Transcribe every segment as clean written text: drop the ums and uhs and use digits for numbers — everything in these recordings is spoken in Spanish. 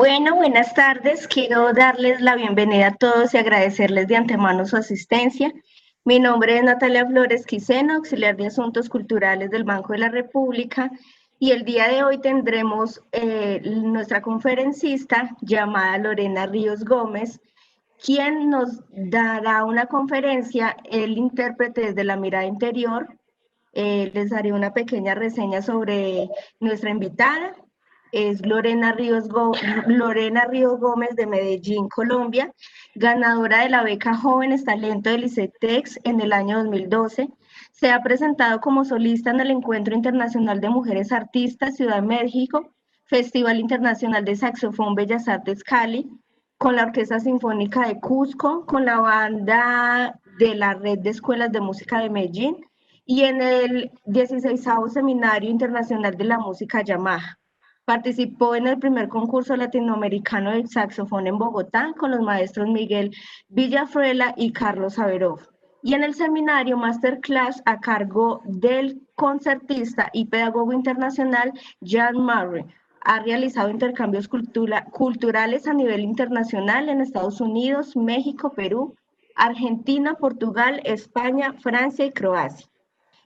Bueno, buenas tardes. Quiero darles la bienvenida a todos y agradecerles de antemano su asistencia. Mi nombre es Natalia Flores Quiseno, auxiliar de Asuntos Culturales del Banco de la República, y el día de hoy tendremos nuestra conferencista llamada Lorena Ríos Gómez, quien nos dará una conferencia, el intérprete desde la mirada interior. Les haré una pequeña reseña sobre nuestra invitada. Es Lorena Ríos Gómez de Medellín, Colombia, ganadora de la beca Jóvenes Talento del ICETEX en el año 2012. Se ha presentado como solista en el Encuentro Internacional de Mujeres Artistas Ciudad de México, Festival Internacional de Saxofón Bellas Artes Cali, con la Orquesta Sinfónica de Cusco, con la banda de la Red de Escuelas de Música de Medellín y en el 16º Seminario Internacional de la Música Yamaha. Participó en el primer concurso latinoamericano de saxofón en Bogotá con los maestros Miguel Villafruela y Carlos Saverov. Y en el seminario Masterclass a cargo del concertista y pedagogo internacional Jan Murray. Ha realizado intercambios culturales a nivel internacional en Estados Unidos, México, Perú, Argentina, Portugal, España, Francia y Croacia.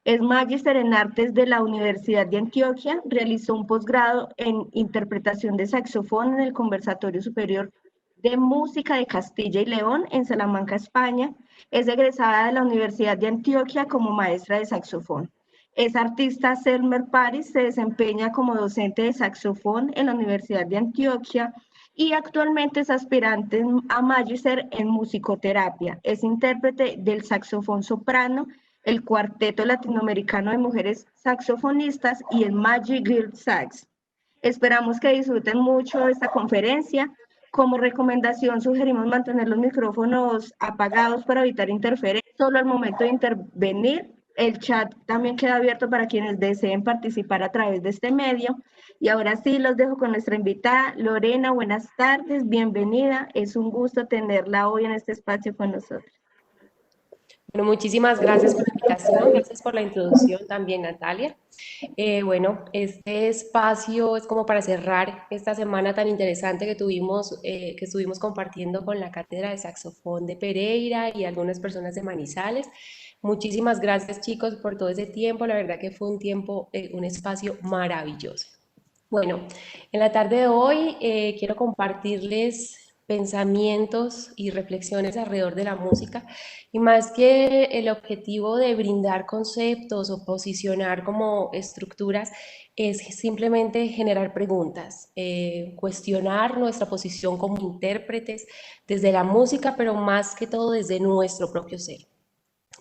Es magíster en artes de la Universidad de Antioquia, realizó un posgrado en interpretación de saxofón en el Conservatorio Superior de Música de Castilla y León en Salamanca, España. Es egresada de la Universidad de Antioquia como maestra de saxofón. Es artista Selmer Paris, se desempeña como docente de saxofón en la Universidad de Antioquia y actualmente es aspirante a magíster en musicoterapia. Es intérprete del saxofón soprano, el Cuarteto Latinoamericano de Mujeres Saxofonistas y el Magic Girl Sax. Esperamos que disfruten mucho esta conferencia. Como recomendación, sugerimos mantener los micrófonos apagados para evitar interferencias solo al momento de intervenir. El chat también queda abierto para quienes deseen participar a través de este medio. Y ahora sí, los dejo con nuestra invitada, Lorena. Buenas tardes, bienvenida. Es un gusto tenerla hoy en este espacio con nosotros. Bueno, muchísimas gracias por la invitación, gracias por la introducción también, Natalia. Bueno, este espacio es como para cerrar esta semana tan interesante que estuvimos compartiendo con la Cátedra de Saxofón de Pereira y algunas personas de Manizales. Muchísimas gracias, chicos, por todo ese tiempo. La verdad que fue un tiempo, un espacio maravilloso. Bueno, en la tarde de hoy quiero compartirles pensamientos y reflexiones alrededor de la música y más que el objetivo de brindar conceptos o posicionar como estructuras es simplemente generar preguntas, cuestionar nuestra posición como intérpretes desde la música, pero más que todo desde nuestro propio ser.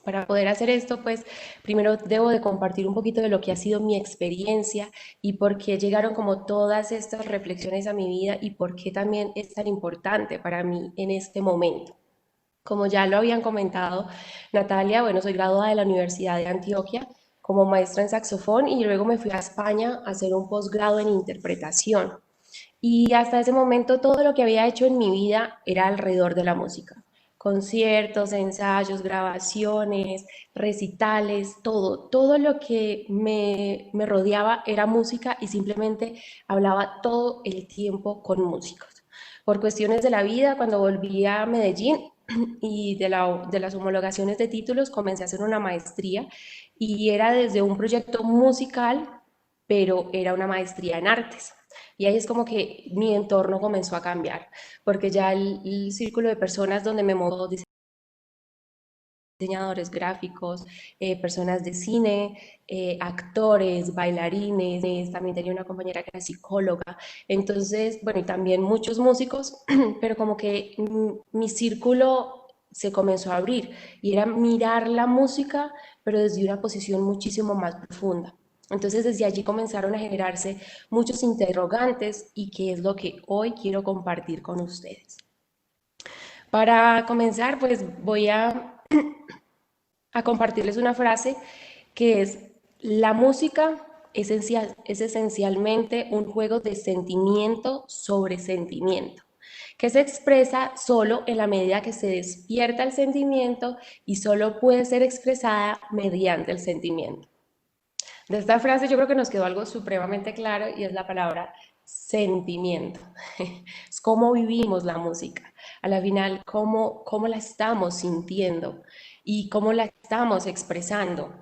Para poder hacer esto, pues primero debo de compartir un poquito de lo que ha sido mi experiencia y por qué llegaron como todas estas reflexiones a mi vida y por qué también es tan importante para mí en este momento. Como ya lo habían comentado, Natalia, bueno, soy graduada de la Universidad de Antioquia como maestra en saxofón y luego me fui a España a hacer un posgrado en interpretación. Y hasta ese momento todo lo que había hecho en mi vida era alrededor de la música. Conciertos, ensayos, grabaciones, recitales, todo lo que me rodeaba era música y simplemente hablaba todo el tiempo con músicos. Por cuestiones de la vida, cuando volví a Medellín y de las homologaciones de títulos, comencé a hacer una maestría y era desde un proyecto musical, pero era una maestría en artes. Y ahí es como que mi entorno comenzó a cambiar, porque ya el círculo de personas donde me movo, diseñadores gráficos, personas de cine, actores, bailarines, también tenía una compañera que era psicóloga, entonces, bueno, y también muchos músicos, pero como que mi círculo se comenzó a abrir y era mirar la música, pero desde una posición muchísimo más profunda. Entonces desde allí comenzaron a generarse muchos interrogantes y qué es lo que hoy quiero compartir con ustedes. Para comenzar, pues voy a compartirles una frase que es: la música es esencialmente un juego de sentimiento sobre sentimiento, que se expresa solo en la medida que se despierta el sentimiento y solo puede ser expresada mediante el sentimiento. De esta frase yo creo que nos quedó algo supremamente claro y es la palabra sentimiento. Es cómo vivimos la música. A la final, cómo la estamos sintiendo y cómo la estamos expresando.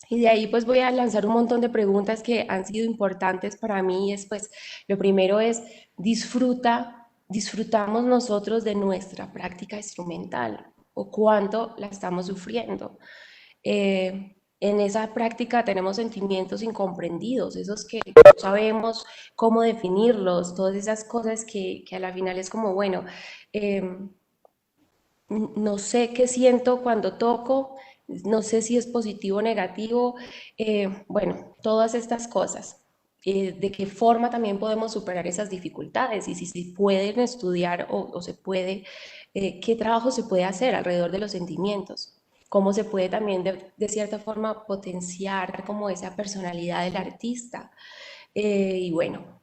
Y de ahí pues voy a lanzar un montón de preguntas que han sido importantes para mí. Es pues, lo primero es, disfrutamos nosotros de nuestra práctica instrumental o cuánto la estamos sufriendo. En esa práctica tenemos sentimientos incomprendidos, esos que no sabemos cómo definirlos, todas esas cosas que a la final es como, bueno, eh, no sé qué siento cuando toco, no sé si es positivo o negativo, bueno, todas estas cosas. De qué forma también podemos superar esas dificultades y si se pueden estudiar o se puede, qué trabajo se puede hacer alrededor de los sentimientos, cómo se puede también de cierta forma potenciar como esa personalidad del artista. Y bueno,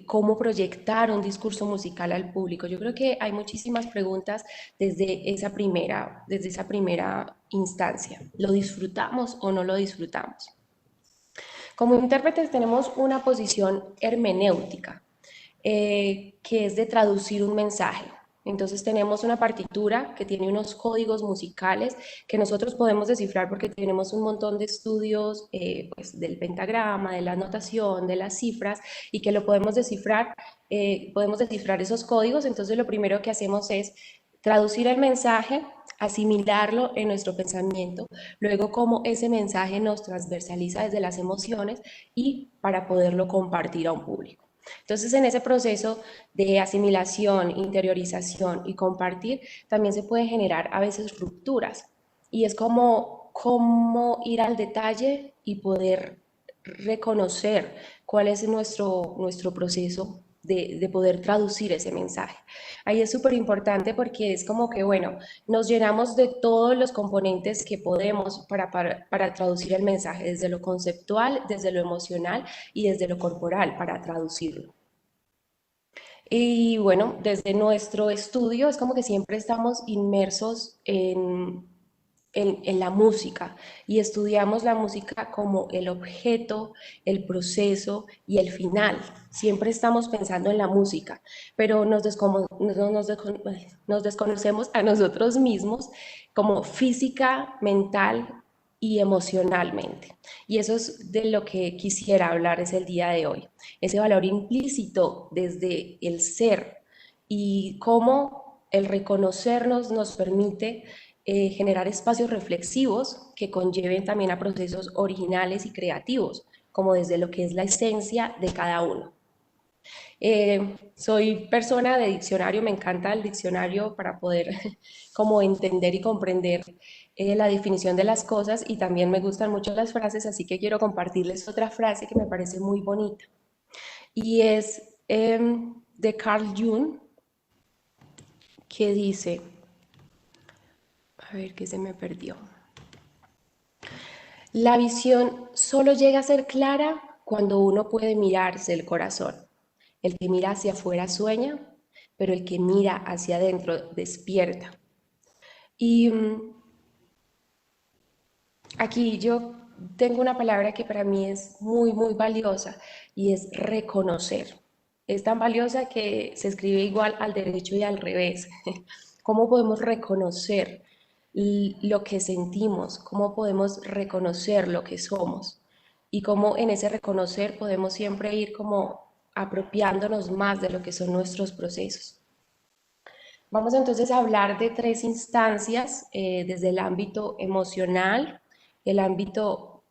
cómo proyectar un discurso musical al público. Yo creo que hay muchísimas preguntas desde esa primera instancia. ¿Lo disfrutamos o no lo disfrutamos? Como intérpretes tenemos una posición hermenéutica, que es de traducir un mensaje. Entonces tenemos una partitura que tiene unos códigos musicales que nosotros podemos descifrar porque tenemos un montón de estudios pues, del pentagrama, de la notación, de las cifras y que lo podemos descifrar esos códigos. Entonces lo primero que hacemos es traducir el mensaje, asimilarlo en nuestro pensamiento, luego cómo ese mensaje nos transversaliza desde las emociones y para poderlo compartir a un público. Entonces, en ese proceso de asimilación, interiorización y compartir, también se pueden generar a veces rupturas. Y es como ir al detalle y poder reconocer cuál es nuestro proceso de poder traducir ese mensaje. Ahí es súper importante porque es como que, bueno, nos llenamos de todos los componentes que podemos para traducir el mensaje, desde lo conceptual, desde lo emocional y desde lo corporal para traducirlo. Y bueno, desde nuestro estudio es como que siempre estamos inmersos en la música y estudiamos la música como el objeto, el proceso y el final. Siempre estamos pensando en la música, pero nos desconocemos a nosotros mismos como física, mental y emocionalmente. Y eso es de lo que quisiera hablar es el día de hoy. Ese valor implícito desde el ser y cómo el reconocernos nos permite generar espacios reflexivos que conlleven también a procesos originales y creativos, como desde lo que es la esencia de cada uno. Soy persona de diccionario, me encanta el diccionario para poder como entender y comprender la definición de las cosas y también me gustan mucho las frases, así que quiero compartirles otra frase que me parece muy bonita y es de Carl Jung que dice, a ver qué se me perdió, la visión solo llega a ser clara cuando uno puede mirarse el corazón. El que mira hacia afuera sueña, pero el que mira hacia adentro despierta. Y aquí yo tengo una palabra que para mí es muy, muy valiosa y es reconocer. Es tan valiosa que se escribe igual al derecho y al revés. ¿Cómo podemos reconocer lo que sentimos? ¿Cómo podemos reconocer lo que somos? Y cómo en ese reconocer podemos siempre ir como apropiándonos más de lo que son nuestros procesos. Vamos entonces a hablar de tres instancias desde el ámbito emocional, el ámbito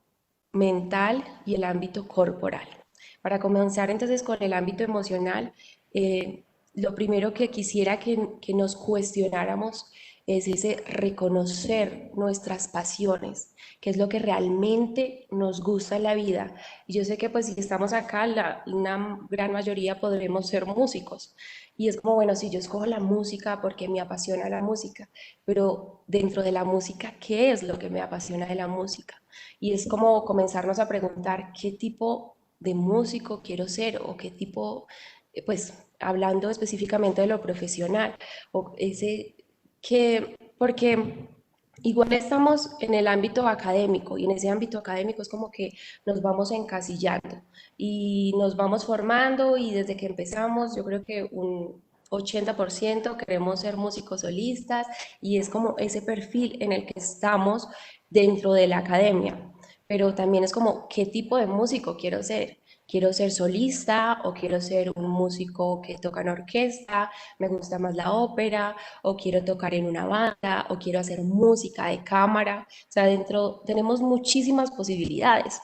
mental y el ámbito corporal. Para comenzar entonces con el ámbito emocional, lo primero que quisiera que nos cuestionáramos es ese reconocer nuestras pasiones, qué es lo que realmente nos gusta en la vida. Y yo sé que pues si estamos acá, una gran mayoría podremos ser músicos. Y es como, bueno, si yo escojo la música porque me apasiona la música, pero dentro de la música, ¿qué es lo que me apasiona de la música? Y es como comenzarnos a preguntar qué tipo de músico quiero ser o qué tipo, pues hablando específicamente de lo profesional, o ese que, porque igual estamos en el ámbito académico y en ese ámbito académico es como que nos vamos encasillando y nos vamos formando y desde que empezamos yo creo que un 80% queremos ser músicos solistas y es como ese perfil en el que estamos dentro de la academia, pero también es como qué tipo de músico quiero ser. Quiero ser solista o quiero ser un músico que toca en orquesta, me gusta más la ópera o quiero tocar en una banda o quiero hacer música de cámara. O sea, dentro tenemos muchísimas posibilidades.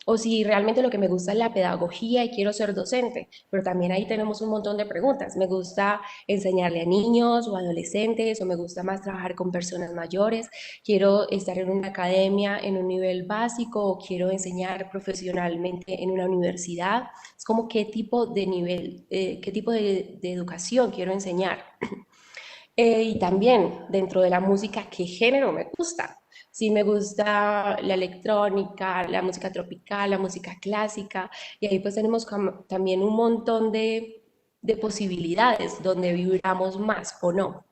O si realmente lo que me gusta es la pedagogía y quiero ser docente, pero también ahí tenemos un montón de preguntas. Me gusta enseñarle a niños o adolescentes o me gusta más trabajar con personas mayores, quiero estar en una academia en un nivel básico o quiero enseñar profesionalmente en una universidad. Es como qué tipo de nivel, qué tipo de educación quiero enseñar. Y también dentro de la música, ¿qué género me gusta? Si me gusta la electrónica, la música tropical, la música clásica, y ahí pues tenemos también un montón de posibilidades donde vibramos más o no.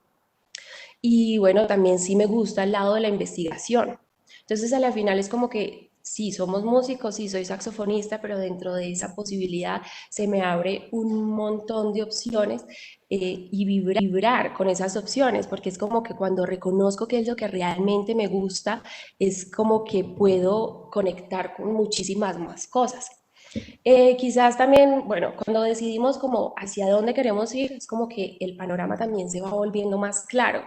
Y bueno, también sí me gusta el lado de la investigación. Entonces, a la final es como que sí, somos músicos, sí, soy saxofonista, pero dentro de esa posibilidad se me abre un montón de opciones y vibrar con esas opciones, porque es como que cuando reconozco qué es lo que realmente me gusta, es como que puedo conectar con muchísimas más cosas. Quizás también, bueno, cuando decidimos como hacia dónde queremos ir, es como que el panorama también se va volviendo más claro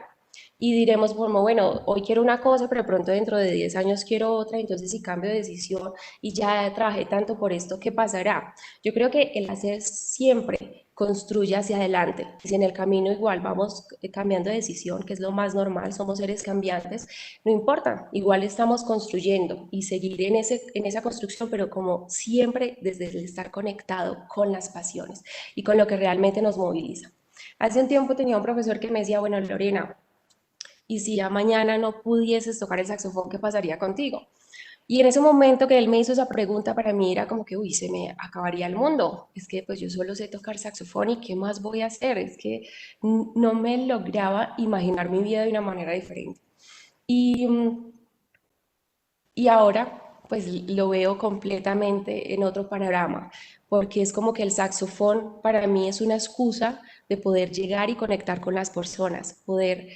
y diremos como, bueno, hoy quiero una cosa, pero pronto dentro de 10 años quiero otra, entonces si cambio de decisión y ya trabajé tanto por esto, ¿qué pasará? Yo creo que el hacer siempre construye hacia adelante. Si en el camino igual vamos cambiando de decisión, que es lo más normal, somos seres cambiantes, no importa, igual estamos construyendo y seguir en esa construcción, pero como siempre desde el estar conectado con las pasiones y con lo que realmente nos moviliza. Hace un tiempo tenía un profesor que me decía, bueno, Lorena, y si ya mañana no pudieses tocar el saxofón, ¿qué pasaría contigo? Y en ese momento que él me hizo esa pregunta, para mí era como que, uy, se me acabaría el mundo. Es que pues yo solo sé tocar saxofón y ¿qué más voy a hacer? Es que no me lograba imaginar mi vida de una manera diferente. Y, y ahora pues lo veo completamente en otro panorama, porque es como que el saxofón para mí es una excusa de poder llegar y conectar con las personas, poder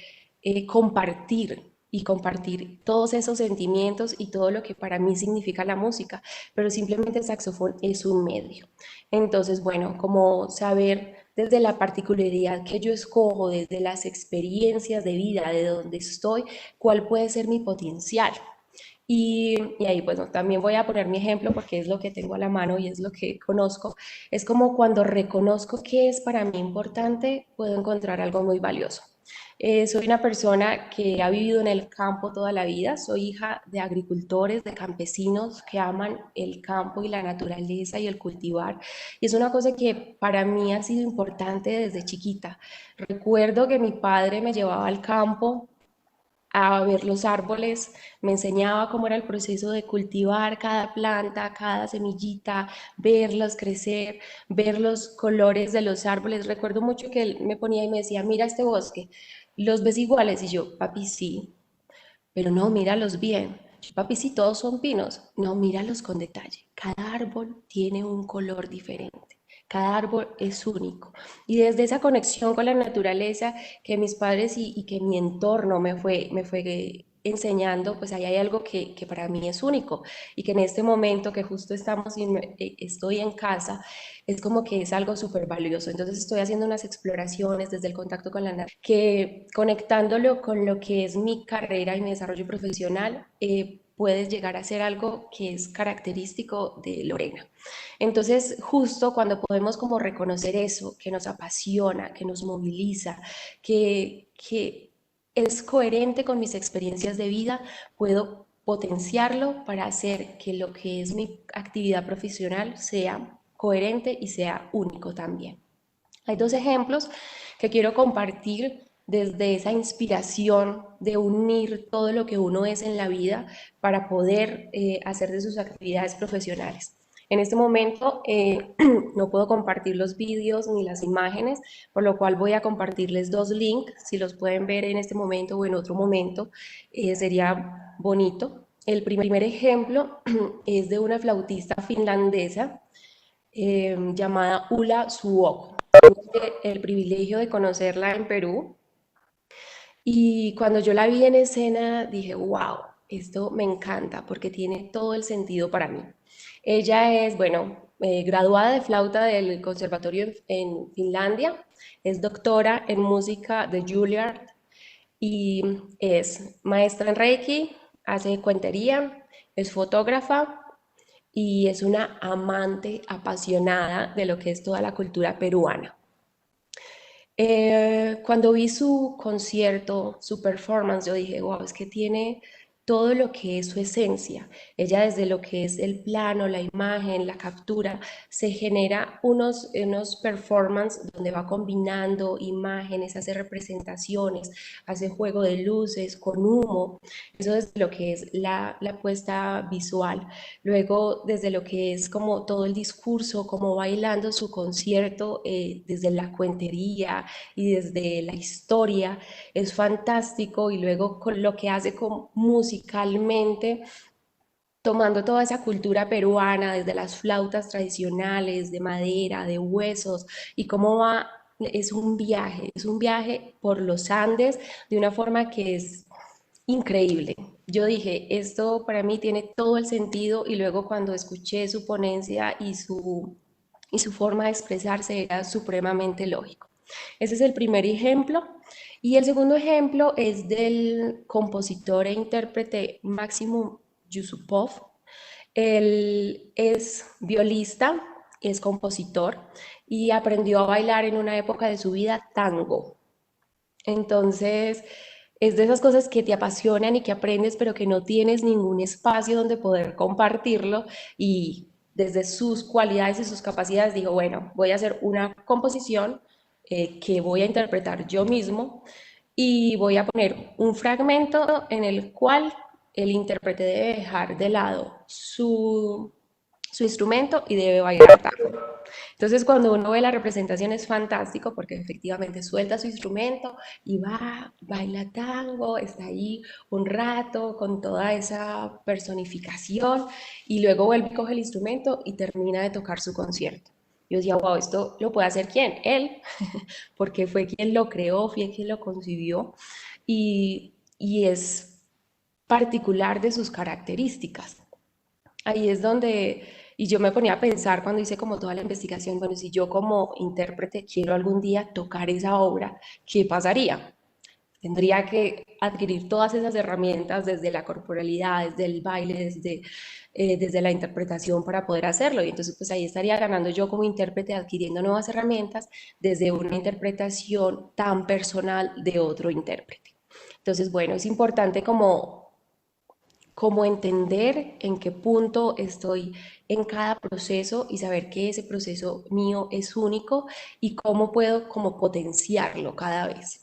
compartir y compartir todos esos sentimientos y todo lo que para mí significa la música, pero simplemente el saxofón es un medio. Entonces, bueno, como saber desde la particularidad que yo escojo, desde las experiencias de vida, de donde estoy, cuál puede ser mi potencial. Y ahí pues no, también voy a poner mi ejemplo porque es lo que tengo a la mano y es lo que conozco. Es como cuando reconozco qué es para mí importante, puedo encontrar algo muy valioso. Soy una persona que ha vivido en el campo toda la vida, soy hija de agricultores, de campesinos que aman el campo y la naturaleza y el cultivar. Y es una cosa que para mí ha sido importante desde chiquita. Recuerdo que mi padre me llevaba al campo a ver los árboles, me enseñaba cómo era el proceso de cultivar cada planta, cada semillita, verlos crecer, ver los colores de los árboles. Recuerdo mucho que él me ponía y me decía, mira este bosque, ¿los ves iguales? Y yo, papi, sí, pero no, míralos bien. Papi, sí, todos son pinos. No, míralos con detalle. Cada árbol tiene un color diferente. Cada árbol es único. Y desde esa conexión con la naturaleza que mis padres y que mi entorno me fue enseñando, pues ahí hay algo que para mí es único y que en este momento que justo estoy en casa, es como que es algo súper valioso. Entonces estoy haciendo unas exploraciones desde el contacto con la naturaleza, que conectándolo con lo que es mi carrera y mi desarrollo profesional, puedes llegar a ser algo que es característico de Lorena. Entonces, justo cuando podemos como reconocer eso, que nos apasiona, que nos moviliza, que es coherente con mis experiencias de vida, puedo potenciarlo para hacer que lo que es mi actividad profesional sea coherente y sea único también. Hay dos ejemplos que quiero compartir desde esa inspiración de unir todo lo que uno es en la vida para poder hacer de sus actividades profesionales. En este momento no puedo compartir los vídeos ni las imágenes, por lo cual voy a compartirles dos links, si los pueden ver en este momento o en otro momento, sería bonito. El primer ejemplo es de una flautista finlandesa llamada Ulla Suok. Tuve el privilegio de conocerla en Perú y cuando yo la vi en escena dije, wow, esto me encanta porque tiene todo el sentido para mí. Ella es, bueno, graduada de flauta del conservatorio en Finlandia, es doctora en música de Juilliard y es maestra en Reiki, hace cuentería, es fotógrafa y es una amante apasionada de lo que es toda la cultura peruana. Cuando vi su concierto, su performance, yo dije, wow, es que tiene todo lo que es su esencia. Ella desde lo que es el plano, la imagen, la captura, se genera unos performances donde va combinando imágenes, hace representaciones, hace juego de luces con humo. Eso es lo que es la puesta visual. Luego, desde lo que es como todo el discurso, como bailando su concierto, desde la cuentería y desde la historia, es fantástico. Y luego con lo que hace musicalmente, tomando toda esa cultura peruana, desde las flautas tradicionales, de madera, de huesos, y cómo va, es un viaje por los Andes de una forma que es increíble. Yo dije, esto para mí tiene todo el sentido y luego cuando escuché su ponencia y su forma de expresarse era supremamente lógico. Ese es el primer ejemplo. Y el segundo ejemplo es del compositor e intérprete Maximum Yusupov. Él es violista, es compositor y aprendió a bailar en una época de su vida tango. Entonces, es de esas cosas que te apasionan y que aprendes, pero que no tienes ningún espacio donde poder compartirlo. Y desde sus cualidades y sus capacidades dijo, bueno, voy a hacer una composición que voy a interpretar yo mismo y voy a poner un fragmento en el cual el intérprete debe dejar de lado su instrumento y debe bailar tango. Entonces, cuando uno ve la representación es fantástico porque efectivamente suelta su instrumento y va, baila tango, está ahí un rato con toda esa personificación y luego vuelve y coge el instrumento y termina de tocar su concierto. Yo decía, wow, esto lo puede hacer ¿quién? Él, porque fue quien lo creó, fue quien lo concibió y es particular de sus características. Ahí es donde, y yo me ponía a pensar cuando hice como toda la investigación, bueno, si yo como intérprete quiero algún día tocar esa obra, ¿qué pasaría? Tendría que adquirir todas esas herramientas desde la corporalidad, desde el baile, desde la interpretación para poder hacerlo. Y entonces pues ahí estaría ganando yo como intérprete adquiriendo nuevas herramientas desde una interpretación tan personal de otro intérprete. Entonces, bueno, es importante como entender en qué punto estoy en cada proceso y saber que ese proceso mío es único y cómo puedo como potenciarlo cada vez.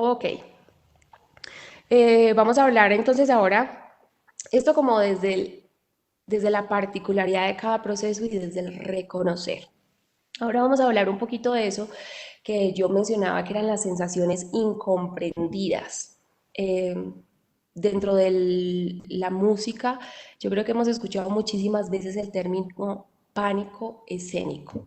Ok, vamos a hablar entonces ahora, esto como desde la particularidad de cada proceso y desde el reconocer. Ahora vamos a hablar un poquito de eso que yo mencionaba, que eran las sensaciones incomprendidas. Dentro de la música, yo creo que hemos escuchado muchísimas veces el término pánico escénico.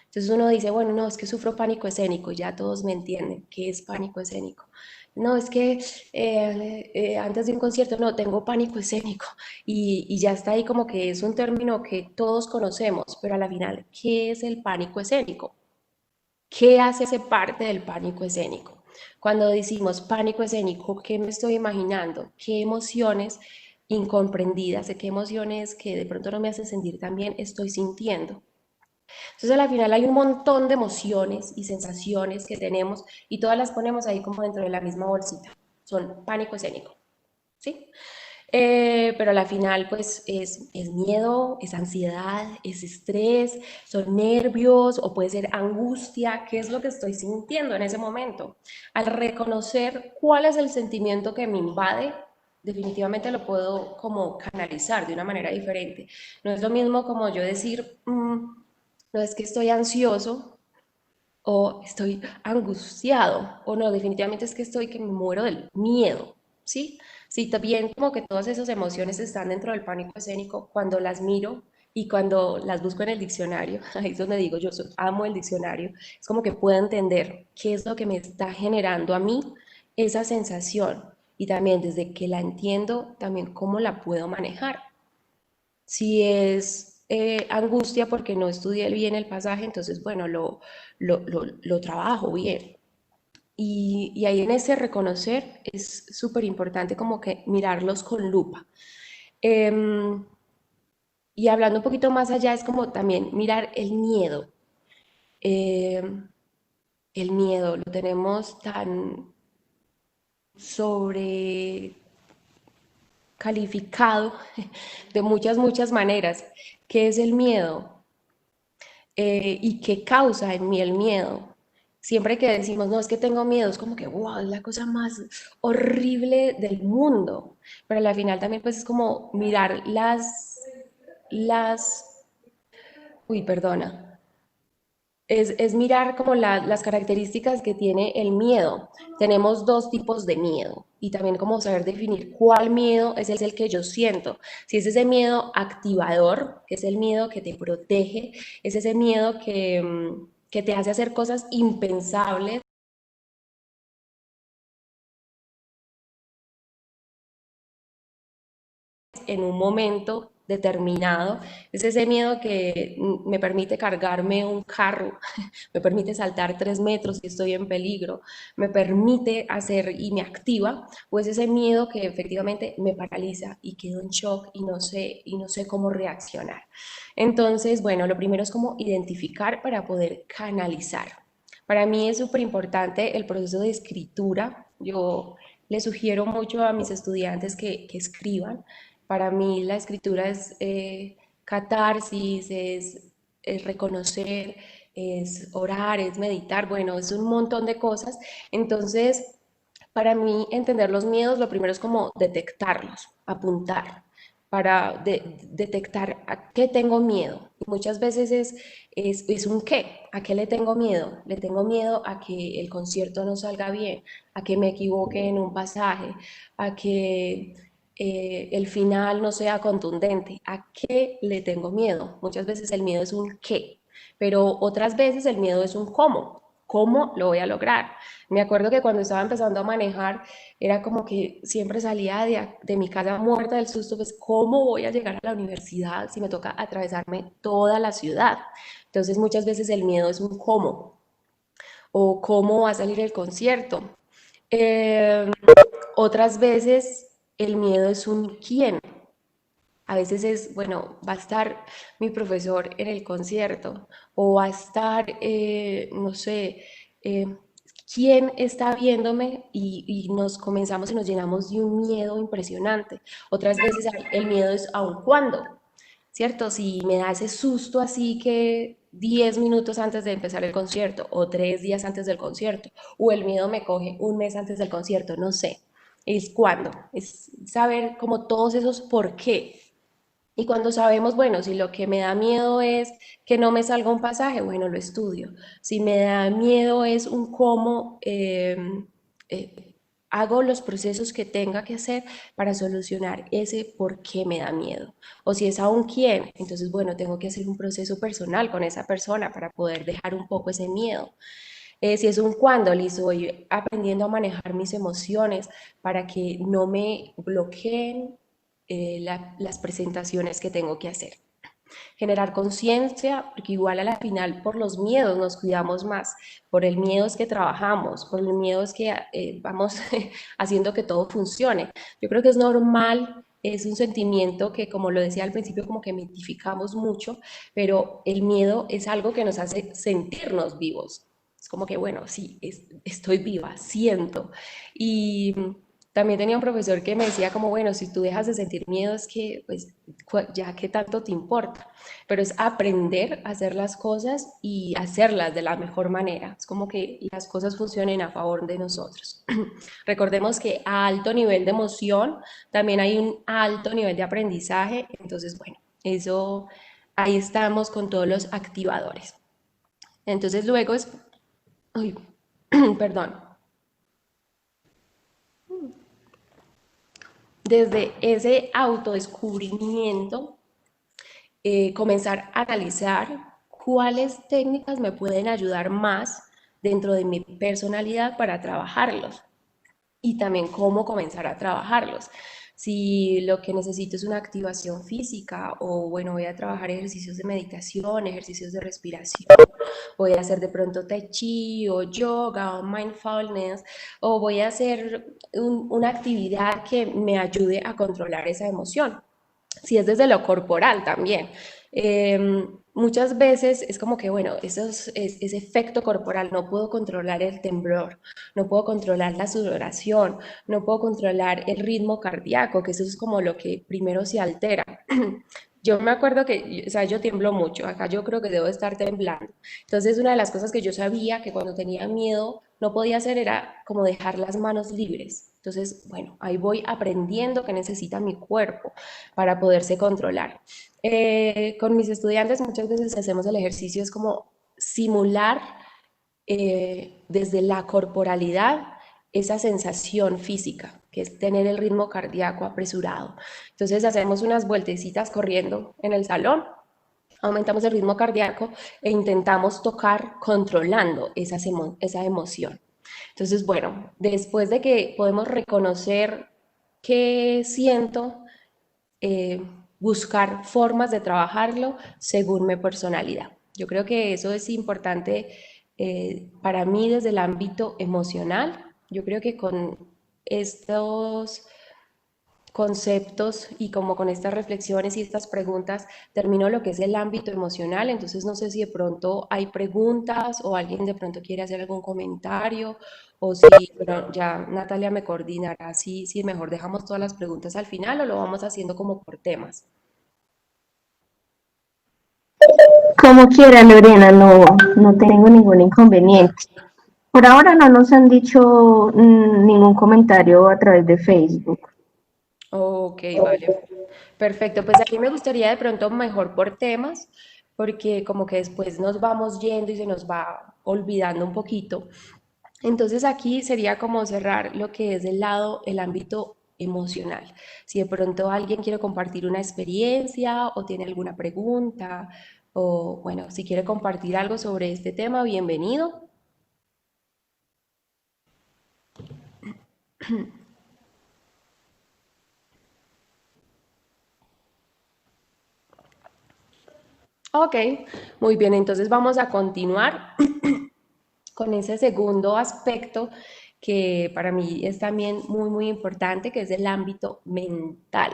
Entonces uno dice, bueno, no, es que sufro pánico escénico, ya todos me entienden qué es pánico escénico. No, es que antes de un concierto, no, tengo pánico escénico y ya está ahí como que es un término que todos conocemos, pero a la final, ¿qué es el pánico escénico? ¿Qué hace parte del pánico escénico? Cuando decimos pánico escénico, ¿qué me estoy imaginando? ¿Qué emociones incomprendidas, de qué emociones que de pronto no me hacen sentir tan bien estoy sintiendo? Entonces, al final hay un montón de emociones y sensaciones que tenemos y todas las ponemos ahí como dentro de la misma bolsita. Son pánico escénico, ¿sí? Pero a la final, pues es miedo, es ansiedad, es estrés, son nervios o puede ser angustia. ¿Qué es lo que estoy sintiendo en ese momento? Al reconocer cuál es el sentimiento que me invade, definitivamente lo puedo como canalizar de una manera diferente. No es lo mismo como yo decir, no es que estoy ansioso o estoy angustiado, o no, definitivamente es que estoy que me muero del miedo, ¿sí? Sí, también como que todas esas emociones están dentro del pánico escénico cuando las miro y cuando las busco en el diccionario, ahí es donde digo amo el diccionario, es como que puedo entender qué es lo que me está generando a mí esa sensación y también desde que la entiendo, también cómo la puedo manejar. Si es angustia porque no estudié bien el pasaje, entonces, bueno, lo trabajo bien. Y ahí en ese reconocer es súper importante como que mirarlos con lupa. Em, y hablando un poquito más allá, es como también mirar el miedo. Em, el miedo lo tenemos tan sobre calificado de muchas maneras. ¿Qué es el miedo? Y qué causa en mí el miedo. Siempre que decimos, no, es que tengo miedo, es como que, wow, es la cosa más horrible del mundo. Pero al final también pues es como mirar las, uy, perdona, es mirar como las características que tiene el miedo. Tenemos dos tipos de miedo y también como saber definir cuál miedo es el que yo siento. Si es ese miedo activador, que es el miedo que te protege, es ese miedo que te hace hacer cosas impensables en un momento determinado. Es ese miedo que me permite cargarme un carro, me permite saltar 3 metros si estoy en peligro, me permite hacer y me activa, pues ese miedo que efectivamente me paraliza y quedo en shock y no sé cómo reaccionar. Entonces, bueno, lo primero es como identificar para poder canalizar. Para mí es súper importante el proceso de escritura. Yo le sugiero mucho a mis estudiantes que escriban. Para mí la escritura es catarsis, es reconocer, es orar, es meditar, bueno, es un montón de cosas. Entonces, para mí entender los miedos, lo primero es como detectarlos, apuntar, para detectar a qué tengo miedo. Y muchas veces es un qué, a qué le tengo miedo. Le tengo miedo a que el concierto no salga bien, a que me equivoque en un pasaje, a que el final no sea contundente. ¿A qué le tengo miedo? Muchas veces el miedo es un qué, pero otras veces el miedo es un cómo. ¿Cómo lo voy a lograr? Me acuerdo que cuando estaba empezando a manejar, era como que siempre salía de mi casa muerta del susto, pues ¿cómo voy a llegar a la universidad si me toca atravesarme toda la ciudad? Entonces muchas veces el miedo es un cómo, o cómo va a salir el concierto. Eh, Otras veces el miedo es un quién. A veces es, bueno, va a estar mi profesor en el concierto o va a estar, no sé, eh, quién está viéndome y nos comenzamos y nos llenamos de un miedo impresionante. Otras veces el miedo es aun cuándo, ¿cierto? Si me da ese susto así que 10 minutos antes de empezar el concierto o 3 días antes del concierto o el miedo me coge un mes antes del concierto, no sé. Es cuándo, es saber como todos esos por qué. Y cuando sabemos, bueno, si lo que me da miedo es que no me salga un pasaje, bueno, lo estudio. Si me da miedo es un cómo hago los procesos que tenga que hacer para solucionar ese por qué me da miedo. O si es a un quién, entonces, bueno, tengo que hacer un proceso personal con esa persona para poder dejar un poco ese miedo. Si es un cuándo, listo, voy aprendiendo a manejar mis emociones para que no me bloqueen las presentaciones que tengo que hacer. Generar conciencia, porque igual a la final por los miedos nos cuidamos más, por el miedo es que trabajamos, por el miedo es que vamos haciendo que todo funcione. Yo creo que es normal, es un sentimiento que, como lo decía al principio, como que identificamos mucho, pero el miedo es algo que nos hace sentirnos vivos. Es como que, bueno, sí, estoy viva, siento. Y también tenía un profesor que me decía como, bueno, si tú dejas de sentir miedo es que, pues, ya que tanto te importa, pero es aprender a hacer las cosas y hacerlas de la mejor manera. Es como que las cosas funcionen a favor de nosotros. Recordemos que a alto nivel de emoción también hay un alto nivel de aprendizaje, entonces, bueno, eso, ahí estamos con todos los activadores. Entonces luego es, uy, perdón, desde ese autodescubrimiento, comenzar a analizar cuáles técnicas me pueden ayudar más dentro de mi personalidad para trabajarlos y también cómo comenzar a trabajarlos. Si lo que necesito es una activación física o bueno, voy a trabajar ejercicios de meditación, ejercicios de respiración, voy a hacer de pronto tai chi o yoga o mindfulness o voy a hacer una actividad que me ayude a controlar esa emoción. Si es desde lo corporal también. Muchas veces es como que, bueno, ese efecto corporal, no puedo controlar el temblor, no puedo controlar la sudoración, no puedo controlar el ritmo cardíaco, que eso es como lo que primero se altera. Yo me acuerdo que, o sea, yo tiemblo mucho, acá yo creo que debo estar temblando. Entonces, una de las cosas que yo sabía que cuando tenía miedo no podía hacer era como dejar las manos libres. Entonces, bueno, ahí voy aprendiendo que necesita mi cuerpo para poderse controlar. Con mis estudiantes muchas veces hacemos el ejercicio, es como simular desde la corporalidad esa sensación física, que es tener el ritmo cardíaco apresurado. Entonces hacemos unas vueltecitas corriendo en el salón, aumentamos el ritmo cardíaco e intentamos tocar controlando esa emoción. Entonces, bueno, después de que podemos reconocer qué siento, buscar formas de trabajarlo según mi personalidad. Yo creo que eso es importante para mí desde el ámbito emocional. Yo creo que con estos conceptos y como con estas reflexiones y estas preguntas termino lo que es el ámbito emocional. Entonces no sé si de pronto hay preguntas o alguien de pronto quiere hacer algún comentario o si, pero ya Natalia me coordinará si mejor dejamos todas las preguntas al final o lo vamos haciendo como por temas. Como quiera, Lorena, no tengo ningún inconveniente. Por ahora no nos han dicho ningún comentario a través de Facebook. Ok, vale. Perfecto, pues aquí me gustaría de pronto mejor por temas, porque como que después nos vamos yendo y se nos va olvidando un poquito. Entonces aquí sería como cerrar lo que es el lado, el ámbito emocional. Si de pronto alguien quiere compartir una experiencia o tiene alguna pregunta o bueno, si quiere compartir algo sobre este tema, bienvenido. Ok, muy bien, entonces vamos a continuar con ese segundo aspecto que para mí es también muy importante, que es el ámbito mental.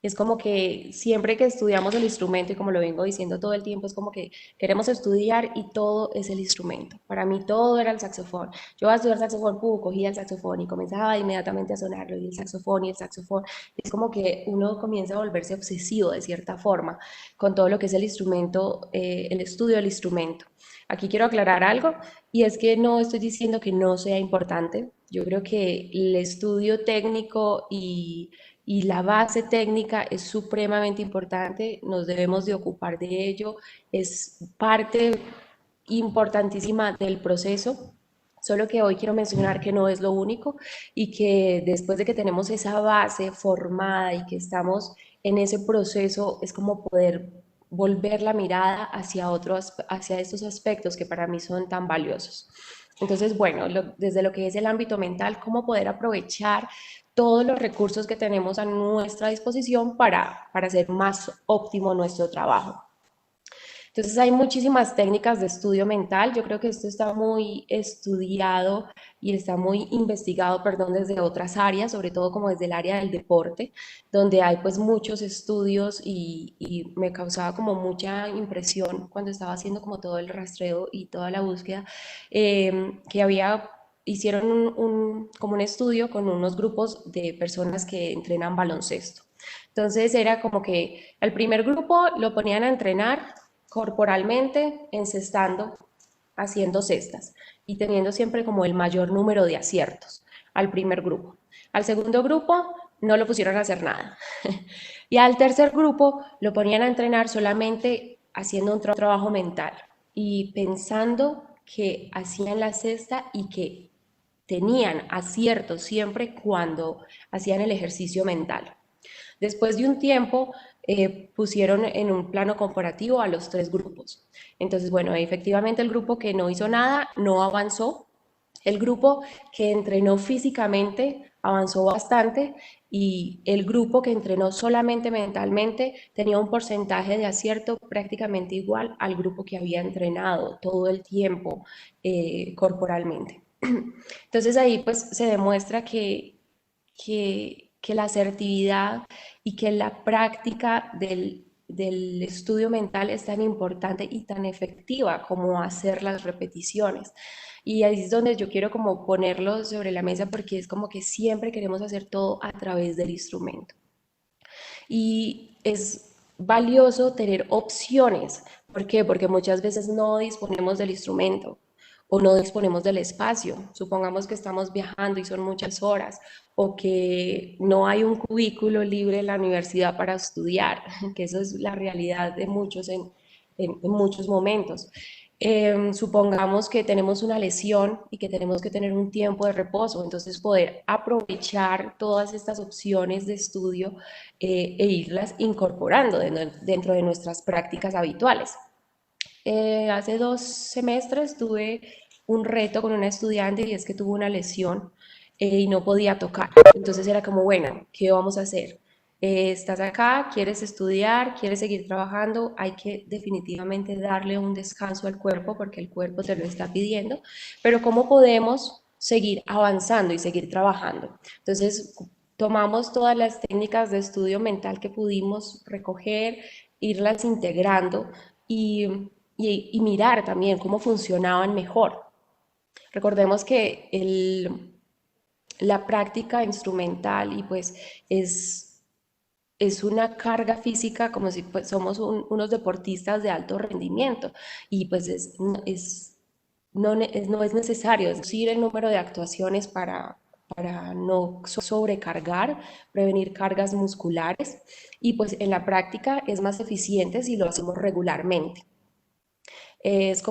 Es como que siempre que estudiamos el instrumento, y como lo vengo diciendo todo el tiempo, es como que queremos estudiar y todo es el instrumento. Para mí todo era el saxofón. Yo iba a estudiar saxofón, cogía el saxofón y comenzaba inmediatamente a sonarlo, y el saxofón y el saxofón. Es como que uno comienza a volverse obsesivo de cierta forma con todo lo que es el instrumento, el estudio del instrumento. Aquí quiero aclarar algo y es que no estoy diciendo que no sea importante. Yo creo que el estudio técnico y la base técnica es supremamente importante, nos debemos de ocupar de ello, es parte importantísima del proceso, solo que hoy quiero mencionar que no es lo único y que después de que tenemos esa base formada y que estamos en ese proceso, es como poder volver la mirada hacia otros, hacia estos aspectos que para mí son tan valiosos. Entonces, bueno, desde lo que es el ámbito mental, cómo poder aprovechar todos los recursos que tenemos a nuestra disposición para hacer más óptimo nuestro trabajo. Entonces hay muchísimas técnicas de estudio mental. Yo creo que esto está muy estudiado y está muy investigado, perdón, desde otras áreas, sobre todo como desde el área del deporte, donde hay pues muchos estudios y me causaba como mucha impresión cuando estaba haciendo como todo el rastreo y toda la búsqueda, que había hicieron como un estudio con unos grupos de personas que entrenan baloncesto. Entonces era como que el primer grupo lo ponían a entrenar corporalmente, encestando, haciendo cestas y teniendo siempre como el mayor número de aciertos al primer grupo. Al segundo grupo no lo pusieron a hacer nada. Y al tercer grupo lo ponían a entrenar solamente haciendo un trabajo mental y pensando que hacían la cesta y que tenían aciertos siempre cuando hacían el ejercicio mental. Después de un tiempo, pusieron en un plano comparativo a los tres grupos. Entonces, bueno, efectivamente el grupo que no hizo nada no avanzó. El grupo que entrenó físicamente avanzó bastante y el grupo que entrenó solamente mentalmente tenía un porcentaje de acierto prácticamente igual al grupo que había entrenado todo el tiempo corporalmente. Entonces ahí pues se demuestra que la asertividad y que la práctica del estudio mental es tan importante y tan efectiva como hacer las repeticiones. Y ahí es donde yo quiero como ponerlo sobre la mesa porque es como que siempre queremos hacer todo a través del instrumento. Y es valioso tener opciones. ¿Por qué? Porque muchas veces no disponemos del instrumento o no disponemos del espacio. Supongamos que estamos viajando y son muchas horas o que no hay un cubículo libre en la universidad para estudiar, que eso es la realidad de muchos en muchos momentos. Supongamos que tenemos una lesión y que tenemos que tener un tiempo de reposo, entonces poder aprovechar todas estas opciones de estudio e irlas incorporando dentro de nuestras prácticas habituales. Hace 2 semestres tuve un reto con una estudiante y es que tuvo una lesión y no podía tocar. Entonces era como, bueno, ¿qué vamos a hacer? Estás acá, quieres estudiar, quieres seguir trabajando, hay que definitivamente darle un descanso al cuerpo porque el cuerpo te lo está pidiendo, pero ¿cómo podemos seguir avanzando y seguir trabajando? Entonces tomamos todas las técnicas de estudio mental que pudimos recoger, irlas integrando y mirar también cómo funcionaban mejor. Recordemos que la práctica instrumental y pues es una carga física como si pues, somos unos deportistas de alto rendimiento y pues no es necesario reducir el número de actuaciones para no sobrecargar, prevenir cargas musculares y pues en la práctica es más eficiente si lo hacemos regularmente. Es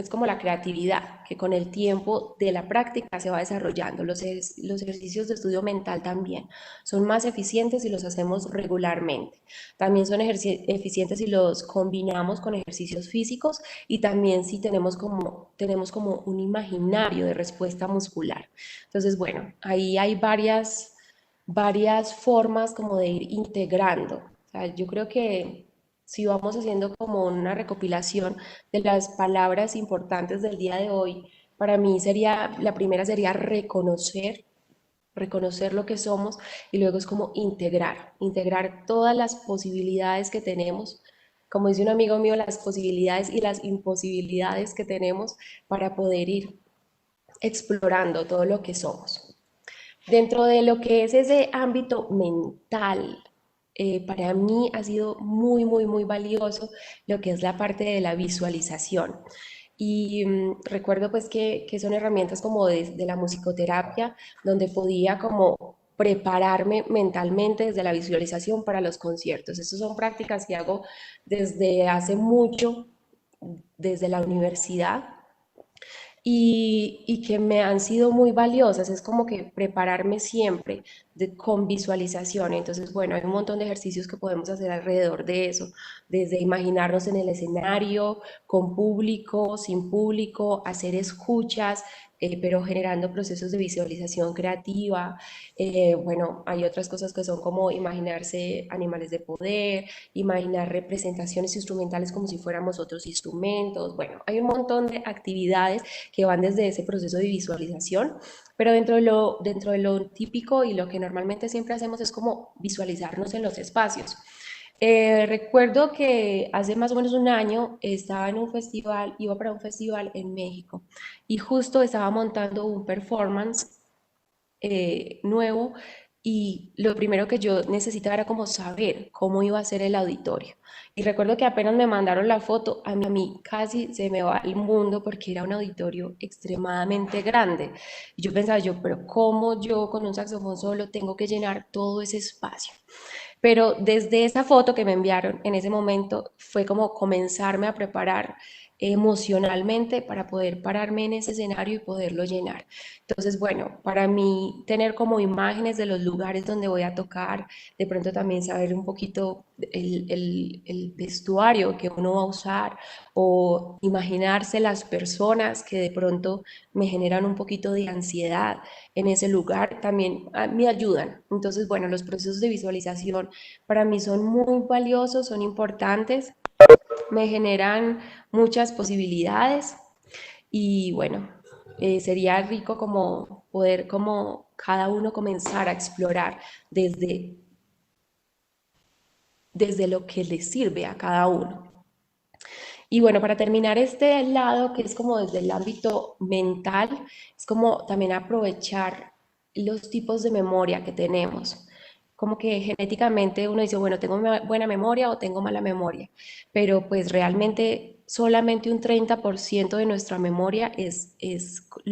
como la creatividad, que con el tiempo de la práctica se va desarrollando. Los ejercicios de estudio mental también son más eficientes si los hacemos regularmente. También son eficientes si los combinamos con ejercicios físicos y también si tenemos como un imaginario de respuesta muscular. Entonces, bueno, ahí hay varias formas como de ir integrando. O sea, yo creo que si vamos haciendo como una recopilación de las palabras importantes del día de hoy, para mí la primera sería reconocer lo que somos y luego es como integrar todas las posibilidades que tenemos, como dice un amigo mío, las posibilidades y las imposibilidades que tenemos para poder ir explorando todo lo que somos. Dentro de lo que es ese ámbito mental, para mí ha sido muy, muy, muy valioso lo que es la parte de la visualización. Y recuerdo pues que son herramientas como de la musicoterapia, donde podía como prepararme mentalmente desde la visualización para los conciertos. Estas son prácticas que hago desde hace mucho, desde la universidad, y que me han sido muy valiosas. Es como que prepararme siempre con visualización. Entonces, bueno, hay un montón de ejercicios que podemos hacer alrededor de eso, desde imaginarnos en el escenario, con público, sin público, hacer escuchas, pero generando procesos de visualización creativa. Bueno, hay otras cosas que son como imaginarse animales de poder, imaginar representaciones instrumentales como si fuéramos otros instrumentos. Bueno, hay un montón de actividades que van desde ese proceso de visualización, pero dentro de lo típico y lo que normalmente siempre hacemos es como visualizarnos en los espacios. Recuerdo que hace más o menos un año estaba en un festival, iba para un festival en México y justo estaba montando un performance nuevo y lo primero que yo necesitaba era como saber cómo iba a ser el auditorio. Y recuerdo que apenas me mandaron la foto, a mí casi se me va el mundo porque era un auditorio extremadamente grande. Y yo pensaba yo, pero ¿cómo yo con un saxofón solo tengo que llenar todo ese espacio? Pero desde esa foto que me enviaron en ese momento fue como comenzarme a preparar emocionalmente para poder pararme en ese escenario y poderlo llenar. Entonces, bueno, para mí tener como imágenes de los lugares donde voy a tocar, de pronto también saber un poquito el vestuario que uno va a usar o imaginarse las personas que de pronto me generan un poquito de ansiedad en ese lugar, también me ayudan. Entonces, bueno, los procesos de visualización para mí son muy valiosos, son importantes, me generan muchas posibilidades y bueno, sería rico como poder como cada uno comenzar a explorar desde lo que le sirve a cada uno. Y bueno, para terminar este lado, que es como desde el ámbito mental, es como también aprovechar los tipos de memoria que tenemos. Como que genéticamente uno dice, bueno, tengo buena memoria o tengo mala memoria, pero pues realmente solamente un 30% de nuestra memoria es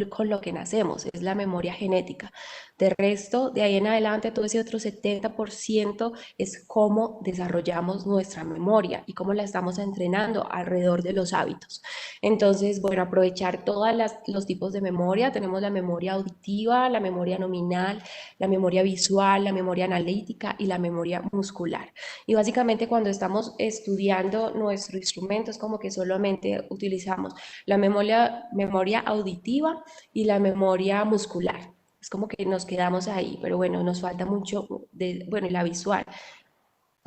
con lo que nacemos, es la memoria genética. De resto, de ahí en adelante, todo ese otro 70% es cómo desarrollamos nuestra memoria y cómo la estamos entrenando alrededor de los hábitos. Entonces, bueno, aprovechar todos los tipos de memoria. Tenemos la memoria auditiva, la memoria nominal, la memoria visual, la memoria analítica y la memoria muscular. Y básicamente cuando estamos estudiando nuestro instrumento es como que solamente utilizamos la memoria auditiva y la memoria muscular. Es como que nos quedamos ahí, pero bueno, nos falta mucho de, bueno, la visual,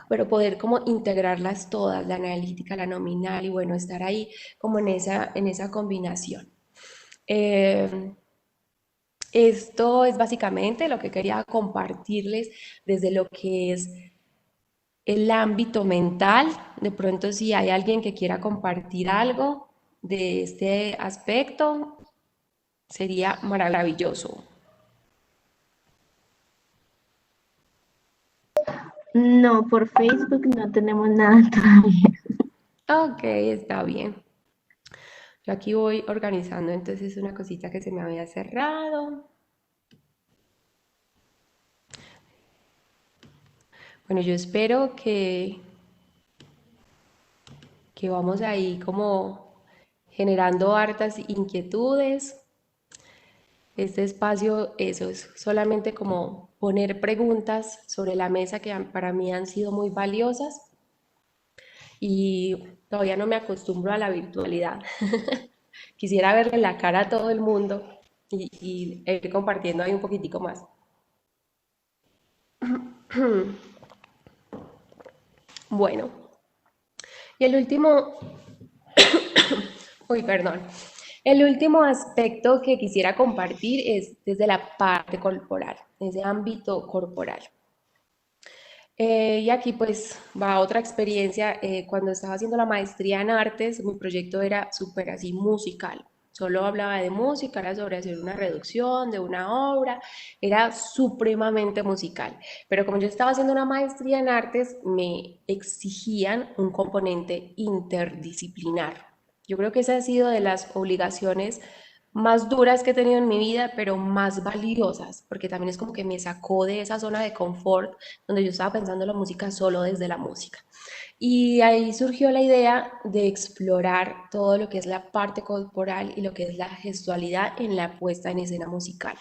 pero poder como integrarlas todas, la analítica, la nominal y bueno, estar ahí como en esa combinación. Eh, Esto es básicamente lo que quería compartirles desde lo que es el ámbito mental. De pronto, si hay alguien que quiera compartir algo de este aspecto, sería maravilloso. No, por Facebook no tenemos nada todavía. Ok, está bien. Yo aquí voy organizando entonces una cosita que se me había cerrado. Bueno, yo espero que vamos ahí como generando hartas inquietudes. Este espacio, eso es solamente como poner preguntas sobre la mesa que para mí han sido muy valiosas y todavía no me acostumbro a la virtualidad. Quisiera verle la cara a todo el mundo y ir compartiendo ahí un poquitico más. Bueno, y el último, uy, perdón. El último aspecto que quisiera compartir es desde la parte corporal, ese ámbito corporal. Y aquí pues va otra experiencia. Cuando estaba haciendo la maestría en artes, mi proyecto era súper así musical. Solo hablaba de música, era sobre hacer una reducción de una obra, era supremamente musical. Pero como yo estaba haciendo una maestría en artes, me exigían un componente interdisciplinar. Yo creo que esa ha sido de las obligaciones más duras que he tenido en mi vida, pero más valiosas, porque también es como que me sacó de esa zona de confort donde yo estaba pensando en la música solo desde la música. Y ahí surgió la idea de explorar todo lo que es la parte corporal y lo que es la gestualidad en la puesta en escena musical.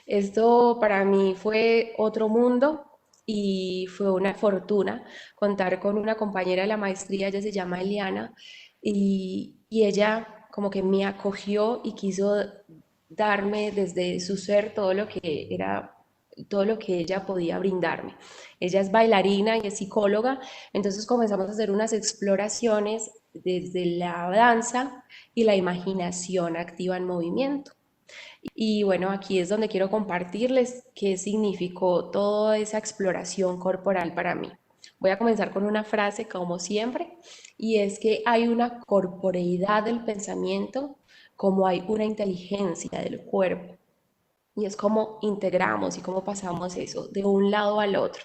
Esto para mí fue otro mundo y fue una fortuna contar con una compañera de la maestría, ella se llama Eliana, y ella como que me acogió y quiso darme desde su ser todo lo que era, todo lo que ella podía brindarme. Ella es bailarina y es psicóloga, entonces comenzamos a hacer unas exploraciones desde la danza y la imaginación activa en movimiento. Y bueno, aquí es donde quiero compartirles qué significó toda esa exploración corporal para mí. Voy a comenzar con una frase como siempre, y es que hay una corporeidad del pensamiento como hay una inteligencia del cuerpo. Y es cómo integramos y cómo pasamos eso de un lado al otro.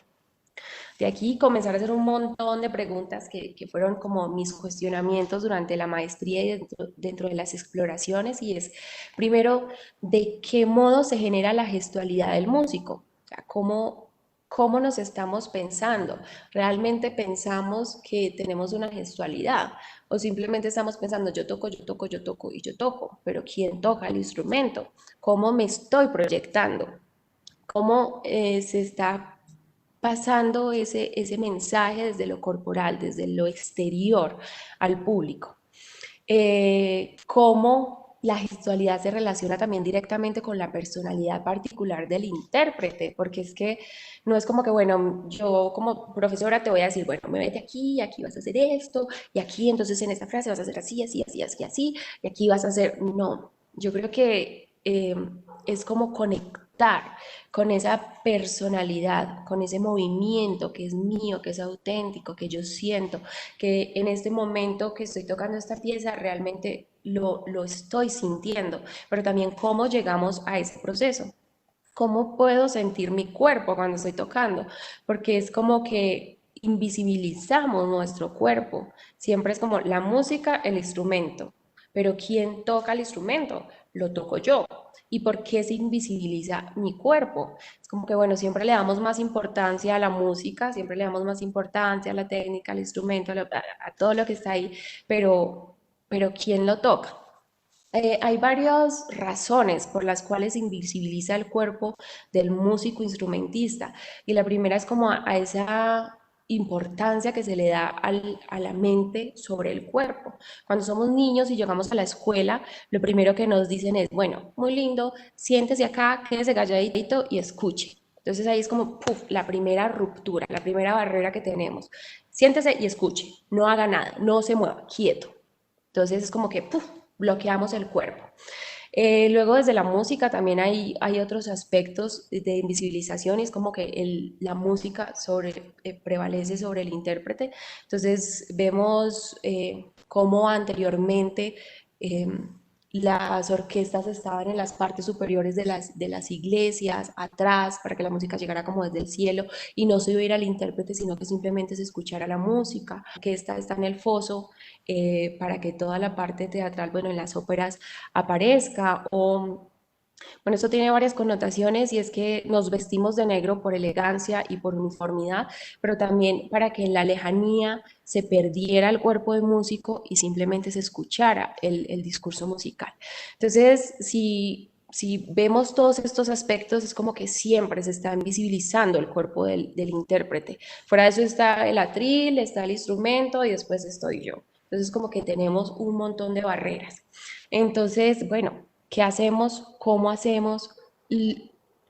De aquí comenzar a hacer un montón de preguntas que fueron como mis cuestionamientos durante la maestría y dentro de las exploraciones, y es, primero, ¿de qué modo se genera la gestualidad del músico? O sea, ¿cómo nos estamos pensando? ¿Realmente pensamos que tenemos una gestualidad? ¿O simplemente estamos pensando, yo toco, yo toco, yo toco y yo toco? Pero ¿quién toca el instrumento? ¿Cómo me estoy proyectando? ¿Cómo se está pasando ese mensaje desde lo corporal, desde lo exterior al público? Cómo la gestualidad se relaciona también directamente con la personalidad particular del intérprete, porque es que no es como que, bueno, yo como profesora te voy a decir, bueno, me vete aquí, aquí vas a hacer esto, y aquí entonces en esta frase vas a hacer así, así, así, así, así, y aquí vas a hacer, no, yo creo que es como conectar con esa personalidad, con ese movimiento que es mío, que es auténtico, que yo siento, que en este momento que estoy tocando esta pieza realmente lo estoy sintiendo, pero también cómo llegamos a ese proceso. ¿Cómo puedo sentir mi cuerpo cuando estoy tocando? Porque es como que invisibilizamos nuestro cuerpo. Siempre es como la música, el instrumento. Pero ¿quién toca el instrumento? Lo toco yo. ¿Y por qué se invisibiliza mi cuerpo? Es como que, bueno, siempre le damos más importancia a la música, siempre le damos más importancia a la técnica, al instrumento, a todo lo que está ahí, pero ¿quién lo toca? Hay varias razones por las cuales se invisibiliza el cuerpo del músico instrumentista, y la primera es como a esa importancia que se le da a la mente sobre el cuerpo. Cuando somos niños y llegamos a la escuela, lo primero que nos dicen es, bueno, muy lindo, siéntese acá, quédese calladito y escuche. Entonces ahí es como, puf, la primera ruptura, la primera barrera que tenemos. Siéntese y escuche, no haga nada, no se mueva, quieto. Entonces es como que ¡puf!, bloqueamos el cuerpo. Luego desde la música también hay otros aspectos de invisibilización, y es como que la música prevalece sobre el intérprete. Entonces vemos cómo anteriormente eh, las orquestas estaban en las partes superiores de las iglesias, atrás, para que la música llegara como desde el cielo y no se oiera al intérprete, sino que simplemente se escuchara la música. Que está en el foso para que toda la parte teatral, bueno, en las óperas aparezca. O bueno, esto tiene varias connotaciones, y es que nos vestimos de negro por elegancia y por uniformidad, pero también para que en la lejanía se perdiera el cuerpo de músico y simplemente se escuchara el discurso musical. Entonces, si vemos todos estos aspectos, es como que siempre se está invisibilizando el cuerpo del intérprete. Fuera de eso está el atril, está el instrumento y después estoy yo. Entonces, como que tenemos un montón de barreras. Entonces, bueno, ¿qué hacemos? ¿Cómo hacemos?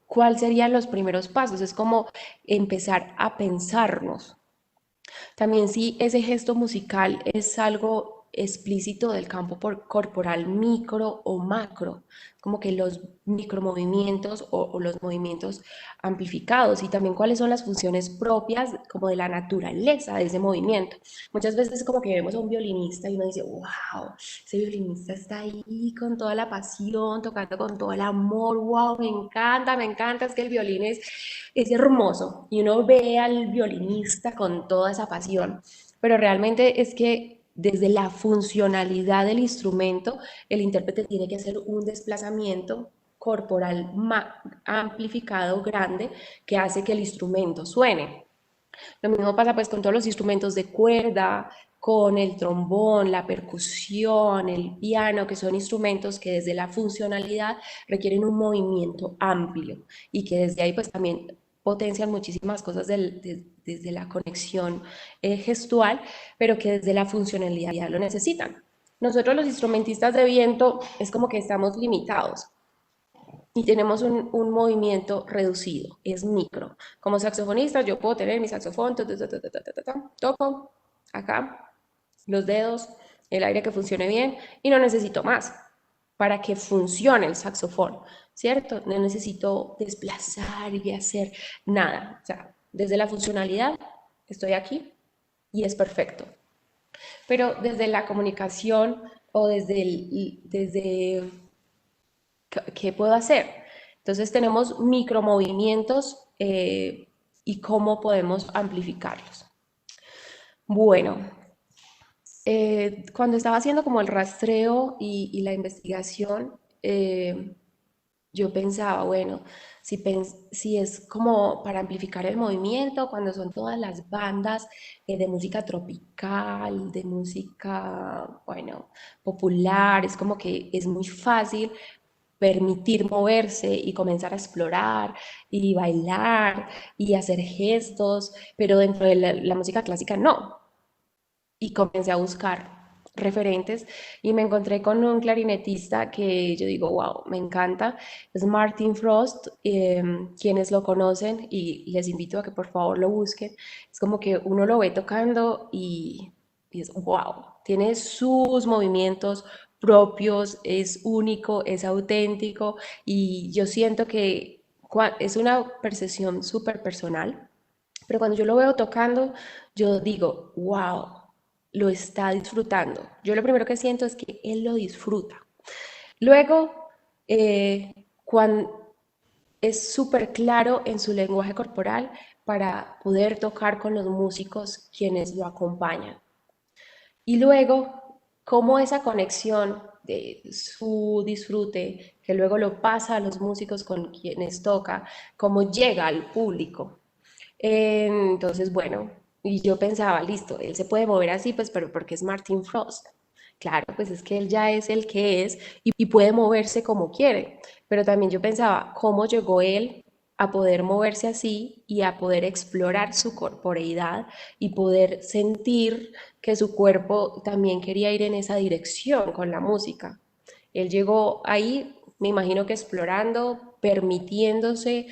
¿Cuáles serían los primeros pasos? Es como empezar a pensarnos. También si ese gesto musical es algo explícito del campo corporal micro o macro, como que los micromovimientos o los movimientos amplificados, y también cuáles son las funciones propias como de la naturaleza de ese movimiento. Muchas veces como que vemos a un violinista y uno dice, wow, ese violinista está ahí con toda la pasión, tocando con todo el amor, wow, me encanta, es que el violín es hermoso, y uno ve al violinista con toda esa pasión, pero realmente es que desde la funcionalidad del instrumento, el intérprete tiene que hacer un desplazamiento corporal amplificado, grande, que hace que el instrumento suene. Lo mismo pasa pues con todos los instrumentos de cuerda, con el trombón, la percusión, el piano, que son instrumentos que desde la funcionalidad requieren un movimiento amplio, y que desde ahí pues también potencian muchísimas cosas desde la conexión gestual, pero que desde la funcionalidad lo necesitan. Nosotros los instrumentistas de viento es como que estamos limitados y tenemos un movimiento reducido, es micro. Como saxofonista yo puedo tener mi saxofón, toco acá, los dedos, el aire que funcione bien, y no necesito más para que funcione el saxofón, ¿cierto? No necesito desplazar y hacer nada. O sea, desde la funcionalidad estoy aquí y es perfecto. Pero desde la comunicación o desde ¿qué puedo hacer? Entonces tenemos micromovimientos y cómo podemos amplificarlos. Bueno, cuando estaba haciendo como el rastreo y la investigación, yo pensaba, bueno, si es como para amplificar el movimiento, cuando son todas las bandas de música tropical, de música, bueno, popular, es como que es muy fácil permitir moverse y comenzar a explorar y bailar y hacer gestos, pero dentro de la música clásica no, y comencé a buscar referentes y me encontré con un clarinetista que yo digo, wow, me encanta, es Martin Frost, quienes lo conocen y les invito a que por favor lo busquen, es como que uno lo ve tocando y es wow, tiene sus movimientos propios, es único, es auténtico y yo siento que es una percepción súper personal, pero cuando yo lo veo tocando, yo digo, wow, lo está disfrutando. Yo lo primero que siento es que él lo disfruta. Luego, cuando es súper claro en su lenguaje corporal para poder tocar con los músicos quienes lo acompañan. Y luego, cómo esa conexión de su disfrute, que luego lo pasa a los músicos con quienes toca, cómo llega al público. Entonces, bueno, y yo pensaba, listo, él se puede mover así, pues, pero porque es Martin Frost. Claro, pues es que él ya es el que es y puede moverse como quiere. Pero también yo pensaba, ¿cómo llegó él a poder moverse así y a poder explorar su corporeidad y poder sentir que su cuerpo también quería ir en esa dirección con la música? Él llegó ahí, me imagino que explorando, permitiéndose,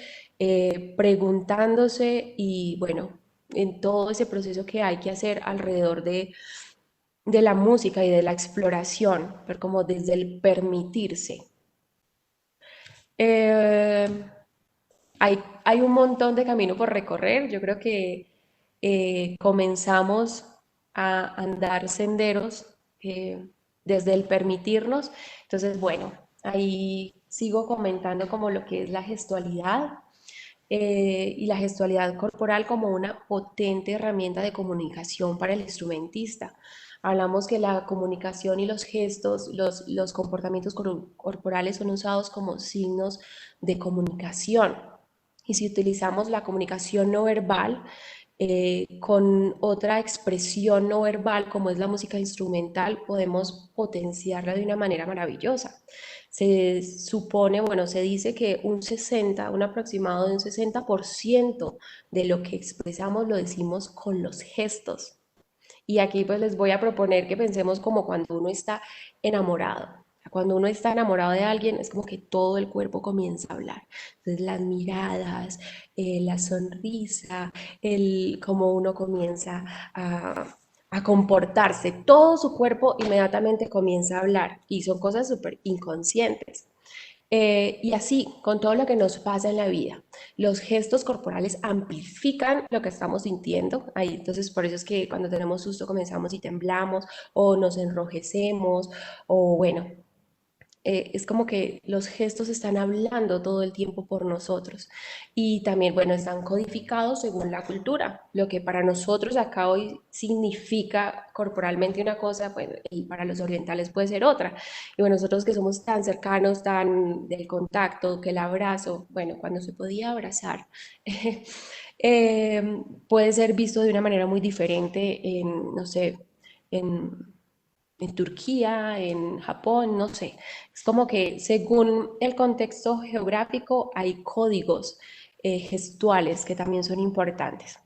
preguntándose y bueno, en todo ese proceso que hay que hacer alrededor de la música y de la exploración, pero como desde el permitirse. Eh, hay un montón de camino por recorrer. Yo creo que comenzamos a andar senderos desde el permitirnos. Entonces, bueno, ahí sigo comentando como lo que es la gestualidad y la gestualidad corporal como una potente herramienta de comunicación para el instrumentista. Hablamos que la comunicación y los gestos, los comportamientos corporales son usados como signos de comunicación. Y si utilizamos la comunicación no verbal con otra expresión no verbal como es la música instrumental, podemos potenciarla de una manera maravillosa. Se supone, bueno, se dice que un aproximado de un 60% de lo que expresamos lo decimos con los gestos. Y aquí pues les voy a proponer que pensemos como cuando uno está enamorado. Cuando uno está enamorado de alguien es como que todo el cuerpo comienza a hablar. Entonces las miradas, la sonrisa, cómo uno comienza a comportarse, todo su cuerpo inmediatamente comienza a hablar y son cosas súper inconscientes. Y así, con todo lo que nos pasa en la vida, los gestos corporales amplifican lo que estamos sintiendo. Ahí, entonces, por eso es que cuando tenemos susto comenzamos y temblamos o nos enrojecemos o bueno, es como que los gestos están hablando todo el tiempo por nosotros y también, bueno, están codificados según la cultura. Lo que para nosotros acá hoy significa corporalmente una cosa, pues, y para los orientales puede ser otra. Y bueno, nosotros que somos tan cercanos, tan del contacto, que el abrazo, bueno, cuando se podía abrazar, puede ser visto de una manera muy diferente en, no sé, en Turquía, en Japón, no sé. Es como que según el contexto geográfico hay códigos gestuales que también son importantes.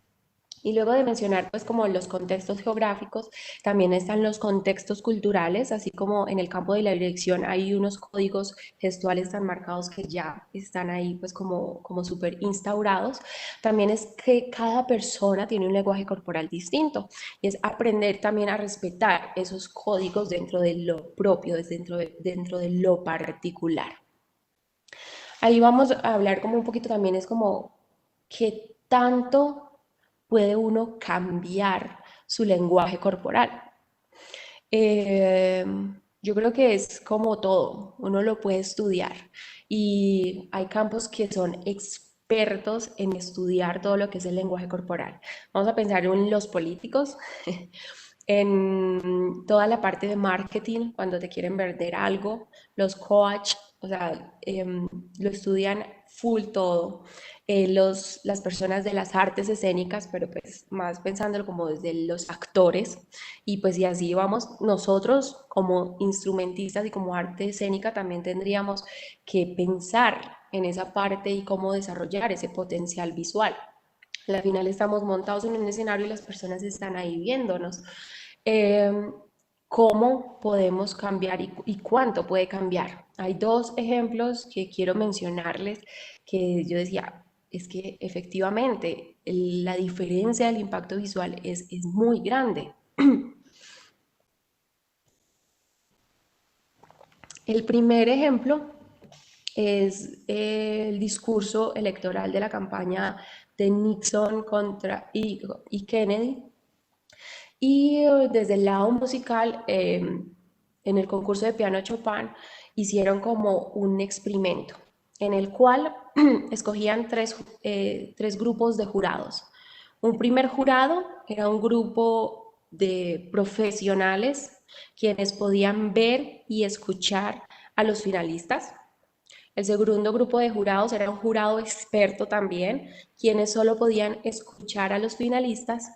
Y luego de mencionar, pues, como los contextos geográficos, también están los contextos culturales, así como en el campo de la dirección hay unos códigos gestuales tan marcados que ya están ahí, pues, como súper instaurados. También es que cada persona tiene un lenguaje corporal distinto y es aprender también a respetar esos códigos dentro de lo propio, dentro de lo particular. Ahí vamos a hablar como un poquito también, es como qué tanto puede uno cambiar su lenguaje corporal. Eh, yo creo que es como todo, uno lo puede estudiar y hay campos que son expertos en estudiar todo lo que es el lenguaje corporal. Vamos a pensar en los políticos, en toda la parte de marketing, cuando te quieren vender algo, los coach, o sea, lo estudian full todo. Las personas de las artes escénicas, pero pues más pensándolo como desde los actores, y pues y así vamos, nosotros como instrumentistas y como arte escénica también tendríamos que pensar en esa parte y cómo desarrollar ese potencial visual. Al final estamos montados en un escenario y las personas están ahí viéndonos. Eh, ¿Cómo podemos cambiar y cuánto puede cambiar? Hay dos ejemplos que quiero mencionarles que yo decía, es que efectivamente la diferencia del impacto visual es muy grande. El primer ejemplo es el discurso electoral de la campaña de Nixon contra y Kennedy. Y desde el lado musical, en el concurso de piano Chopin, hicieron como un experimento en el cual escogían tres grupos de jurados. Un primer jurado era un grupo de profesionales quienes podían ver y escuchar a los finalistas. El segundo grupo de jurados era un jurado experto también, quienes solo podían escuchar a los finalistas.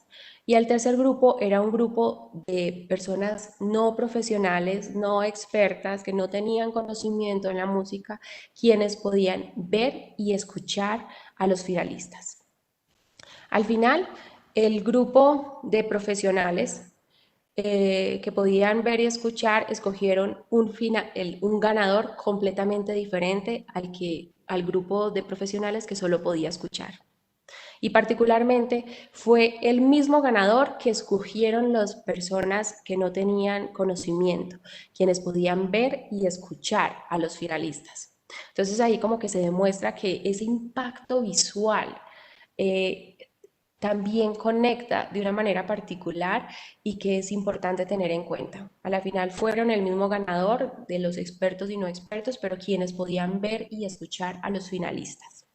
Y el tercer grupo era un grupo de personas no profesionales, no expertas, que no tenían conocimiento en la música, quienes podían ver y escuchar a los finalistas. Al final, el grupo de profesionales que podían ver y escuchar, escogieron un ganador completamente diferente al grupo de profesionales que solo podía escuchar. Y particularmente fue el mismo ganador que escogieron las personas que no tenían conocimiento, quienes podían ver y escuchar a los finalistas. Entonces ahí como que se demuestra que ese impacto visual eh, también conecta de una manera particular y que es importante tener en cuenta. A la final fueron el mismo ganador de los expertos y no expertos, pero quienes podían ver y escuchar a los finalistas.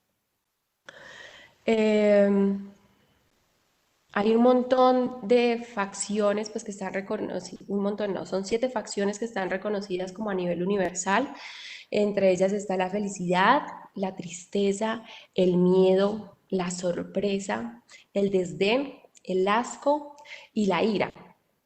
Eh, Hay un montón de facciones pues, que están reconocidas, un montón no, son 7 facciones que están reconocidas como a nivel universal. Entre ellas está la felicidad, la tristeza, el miedo, la sorpresa, el desdén, el asco y la ira.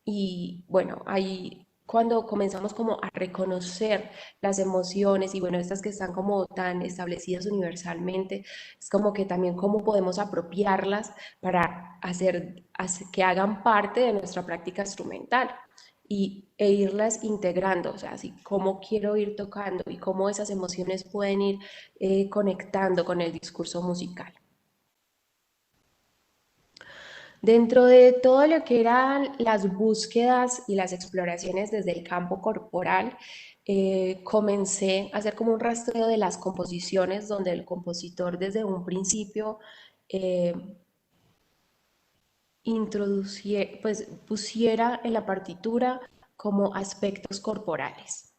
Y bueno, ahí cuando comenzamos como a reconocer las emociones y bueno, estas que están como tan establecidas universalmente, es como que también cómo podemos apropiarlas para hacer que hagan parte de nuestra práctica instrumental e irlas integrando, o sea, así cómo quiero ir tocando y cómo esas emociones pueden ir conectando con el discurso musical. Dentro de todo lo que eran las búsquedas y las exploraciones desde el campo corporal, comencé a hacer como un rastreo de las composiciones donde el compositor desde un principio eh, pues pusiera en la partitura como aspectos corporales,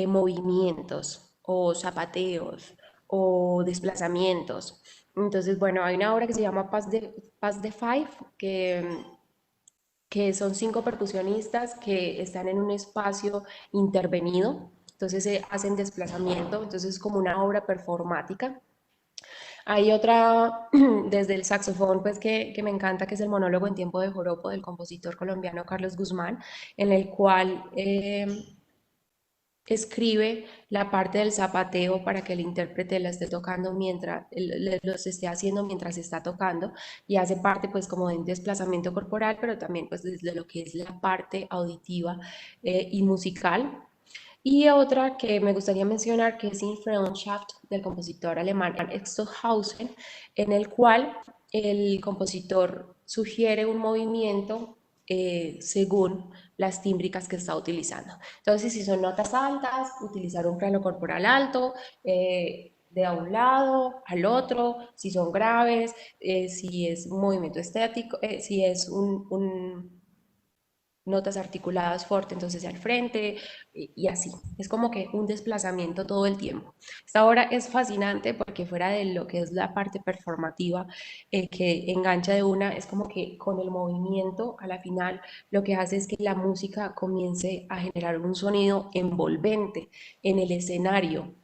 movimientos o zapateos o desplazamientos. Entonces, bueno, hay una obra que se llama Paz de Five, que son 5 percusionistas que están en un espacio intervenido, entonces se hacen desplazamiento, entonces es como una obra performática. Hay otra desde el saxofón, pues que me encanta, que es el monólogo en tiempo de joropo del compositor colombiano Carlos Guzmán, en el cual escribe la parte del zapateo para que el intérprete la esté tocando mientras los esté haciendo mientras está tocando y hace parte pues como de un desplazamiento corporal, pero también pues desde lo que es la parte auditiva y musical. Y otra que me gustaría mencionar que es Infrahonschaft del compositor alemán Stockhausen, en el cual el compositor sugiere un movimiento según las tímbricas que está utilizando. Entonces, si son notas altas, utilizar un plano corporal alto, de a un lado al otro, si son graves, si es un movimiento estético, si es notas articuladas fuerte, entonces al frente y así. Es como que un desplazamiento todo el tiempo. Esta obra es fascinante porque fuera de lo que es la parte performativa que engancha de una, es como que con el movimiento a la final lo que hace es que la música comience a generar un sonido envolvente en el escenario.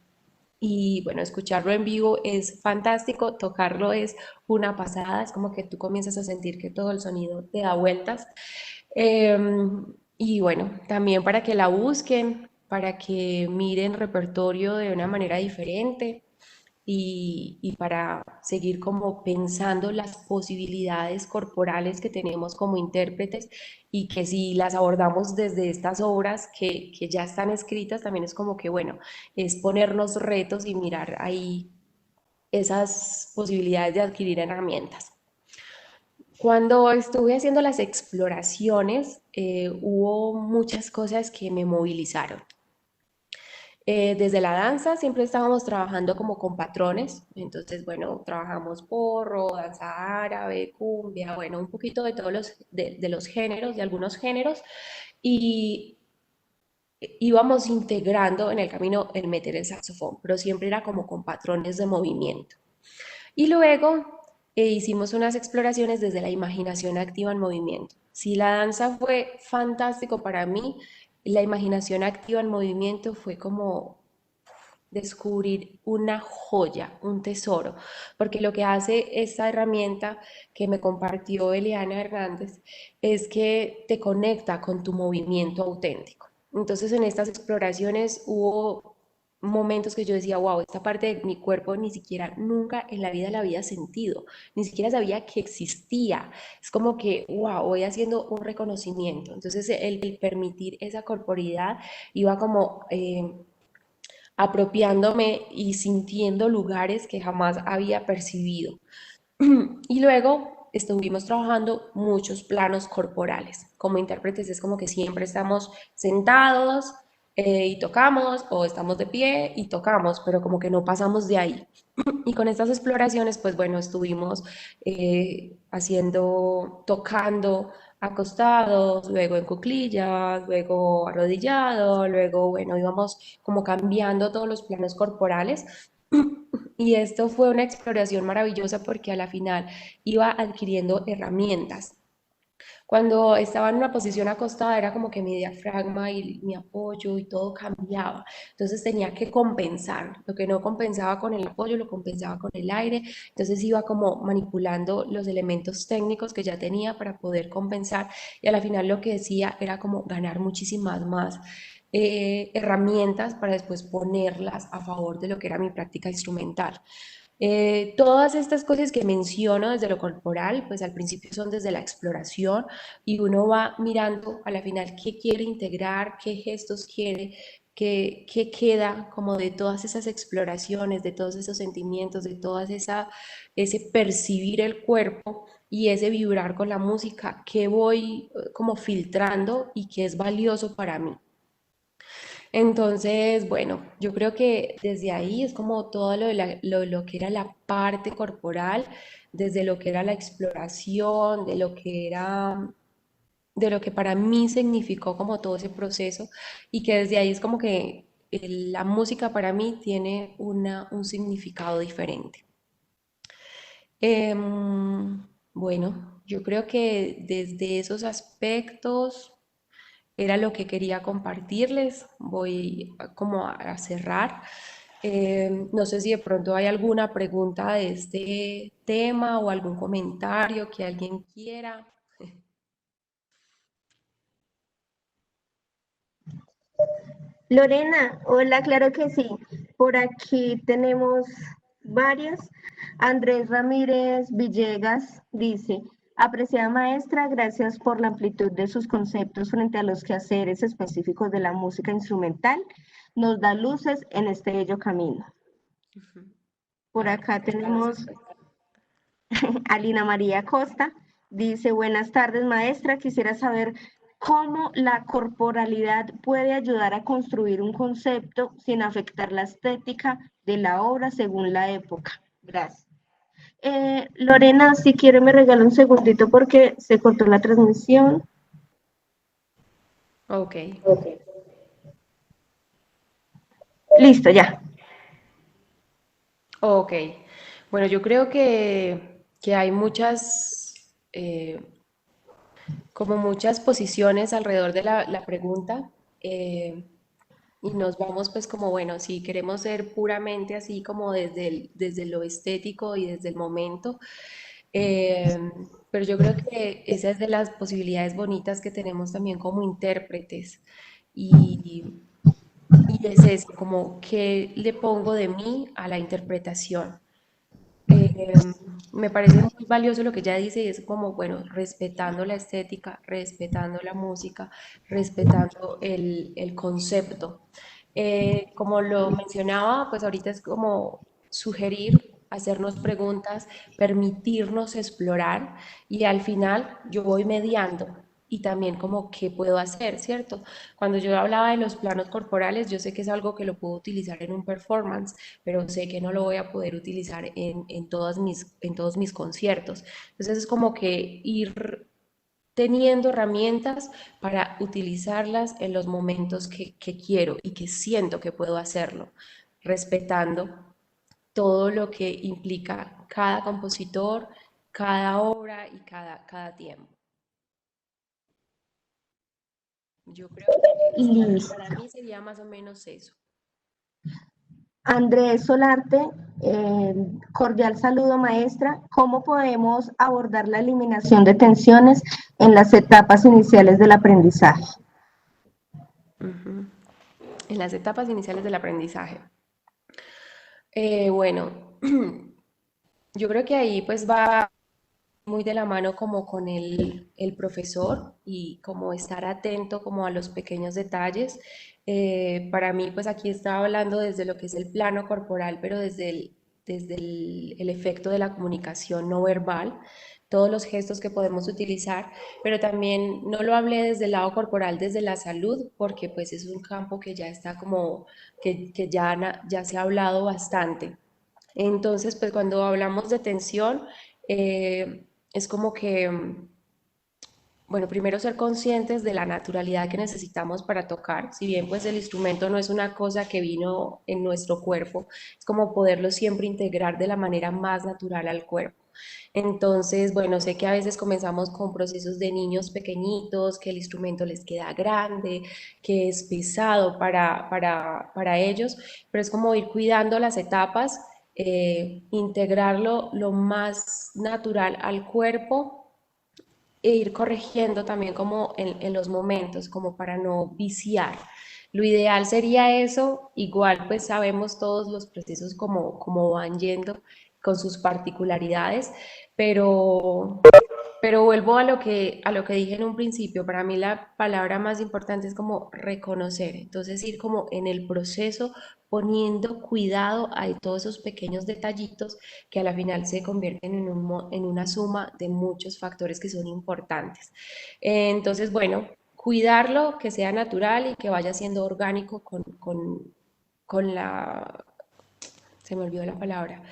Y bueno, escucharlo en vivo es fantástico, tocarlo es una pasada, es como que tú comienzas a sentir que todo el sonido te da vueltas. Y bueno, también para que la busquen, para que miren repertorio de una manera diferente y para seguir como pensando las posibilidades corporales que tenemos como intérpretes y que si las abordamos desde estas obras que ya están escritas, también es como que, bueno, es ponernos retos y mirar ahí esas posibilidades de adquirir herramientas. Cuando estuve haciendo las exploraciones, hubo muchas cosas que me movilizaron. Desde la danza siempre estábamos trabajando como con patrones, entonces bueno, trabajamos porro, danza árabe, cumbia, bueno, un poquito de todos de los géneros, de algunos géneros, y íbamos integrando en el camino el meter el saxofón, pero siempre era como con patrones de movimiento. Y luego hicimos unas exploraciones desde la imaginación activa en movimiento. Si la danza fue fantástico para mí, la imaginación activa en movimiento fue como descubrir una joya, un tesoro, porque lo que hace esta herramienta que me compartió Eliana Hernández es que te conecta con tu movimiento auténtico. Entonces en estas exploraciones hubo momentos que yo decía, wow, esta parte de mi cuerpo ni siquiera nunca en la vida la había sentido, ni siquiera sabía que existía. Es como que, wow, voy haciendo un reconocimiento. Entonces el permitir esa corporidad iba como apropiándome y sintiendo lugares que jamás había percibido. Y luego estuvimos trabajando muchos planos corporales. Como intérpretes es como que siempre estamos sentados y tocamos, o estamos de pie y tocamos, pero como que no pasamos de ahí. Y con estas exploraciones, pues bueno, estuvimos tocando acostados, luego en cuclillas, luego arrodillado, luego, bueno, íbamos como cambiando todos los planos corporales. Y esto fue una exploración maravillosa porque a la final iba adquiriendo herramientas. Cuando estaba en una posición acostada era como que mi diafragma y mi apoyo y todo cambiaba. Entonces tenía que compensar. Lo que no compensaba con el apoyo lo compensaba con el aire. Entonces iba como manipulando los elementos técnicos que ya tenía para poder compensar. Y a la final lo que decía era como ganar muchísimas más herramientas para después ponerlas a favor de lo que era mi práctica instrumental. Todas estas cosas que menciono desde lo corporal, pues al principio son desde la exploración y uno va mirando a la final qué quiere integrar, qué gestos quiere, qué queda como de todas esas exploraciones, de todos esos sentimientos, de todas ese percibir el cuerpo y ese vibrar con la música, que voy como filtrando y que es valioso para mí. Entonces, bueno, yo creo que desde ahí es como todo lo que era la parte corporal, desde lo que era la exploración, de lo que para mí significó como todo ese proceso y que desde ahí es como que la música para mí tiene un significado diferente. Bueno, yo creo que desde esos aspectos era lo que quería compartirles. Voy como a cerrar. No sé si de pronto hay alguna pregunta de este tema o algún comentario que alguien quiera. Lorena, hola, claro que sí. Por aquí tenemos varios. Andrés Ramírez Villegas dice, apreciada maestra, gracias por la amplitud de sus conceptos frente a los quehaceres específicos de la música instrumental. Nos da luces en este bello camino. Por Ay, acá muchas gracias. tenemos Alina María Costa. Dice, buenas tardes, maestra. Quisiera saber cómo la corporalidad puede ayudar a construir un concepto sin afectar la estética de la obra según la época. Gracias. Lorena, si quiere me regala un segundito porque se cortó la transmisión. Ok. Listo, ya. Ok. Bueno, yo creo que hay muchas, como muchas posiciones alrededor de la pregunta. Y nos vamos pues como, bueno, si queremos ser puramente así como desde lo estético y desde el momento, eh, pero yo creo que esa es de las posibilidades bonitas que tenemos también como intérpretes. Y, y es eso, como qué le pongo de mí a la interpretación. Me parece muy valioso lo que ella dice y es como, bueno, respetando la estética, respetando la música, respetando el concepto. Como lo mencionaba, pues ahorita es como sugerir, hacernos preguntas, permitirnos explorar y al final yo voy mediando y también como qué puedo hacer, ¿cierto? Cuando yo hablaba de los planos corporales, yo sé que es algo que lo puedo utilizar en un performance, pero sé que no lo voy a poder utilizar en todos mis conciertos. Entonces es como que ir teniendo herramientas para utilizarlas en los momentos que quiero y que siento que puedo hacerlo, respetando todo lo que implica cada compositor, cada obra y cada tiempo. Yo creo que para Listo. mí sería más o menos eso. Andrés Solarte, cordial saludo maestra. ¿Cómo podemos abordar la eliminación de tensiones en las etapas iniciales del aprendizaje? Ujú. En las etapas iniciales del aprendizaje. Bueno, yo creo que ahí pues va muy de la mano como con el profesor y como estar atento como a los pequeños detalles. Para mí pues aquí estaba hablando desde lo que es el plano corporal, pero desde el efecto de la comunicación no verbal, todos los gestos que podemos utilizar, pero también no lo hablé desde el lado corporal, desde la salud, porque pues es un campo que ya está como, que ya se ha hablado bastante. Entonces, pues cuando hablamos de tensión, es como que, bueno, primero ser conscientes de la naturalidad que necesitamos para tocar, si bien pues el instrumento no es una cosa que vino en nuestro cuerpo, es como poderlo siempre integrar de la manera más natural al cuerpo. Entonces, bueno, sé que a veces comenzamos con procesos de niños pequeñitos, que el instrumento les queda grande, que es pesado para ellos, pero es como ir cuidando las etapas, integrarlo lo más natural al cuerpo e ir corrigiendo también como en los momentos, como para no viciar. Lo ideal sería eso, igual pues sabemos todos los procesos como van yendo con sus particularidades, pero, pero vuelvo a lo que dije en un principio, para mí la palabra más importante es como reconocer, entonces ir como en el proceso poniendo cuidado a todos esos pequeños detallitos que a la final se convierten en una suma de muchos factores que son importantes. Entonces, bueno, cuidarlo, que sea natural y que vaya siendo orgánico con la, se me olvidó la palabra,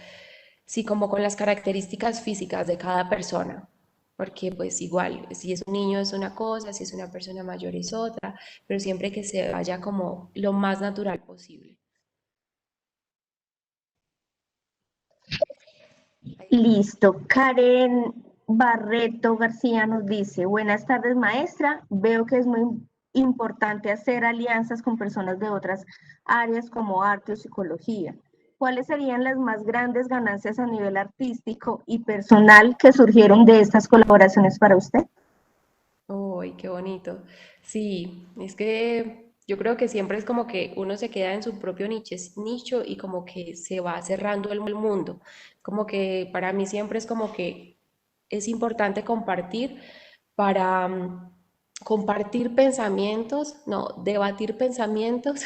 sí, como con las características físicas de cada persona, porque pues igual, si es un niño es una cosa, si es una persona mayor es otra, pero siempre que se vaya como lo más natural posible. Listo. Karen Barreto García nos dice, buenas tardes maestra, veo que es muy importante hacer alianzas con personas de otras áreas como arte o psicología. ¿Cuáles serían las más grandes ganancias a nivel artístico y personal que surgieron de estas colaboraciones para usted? ¡Uy, qué bonito! Sí, es que yo creo que siempre es como que uno se queda en su propio nicho y como que se va cerrando el mundo. Como que para mí siempre es como que es importante compartir para compartir pensamientos, no, debatir pensamientos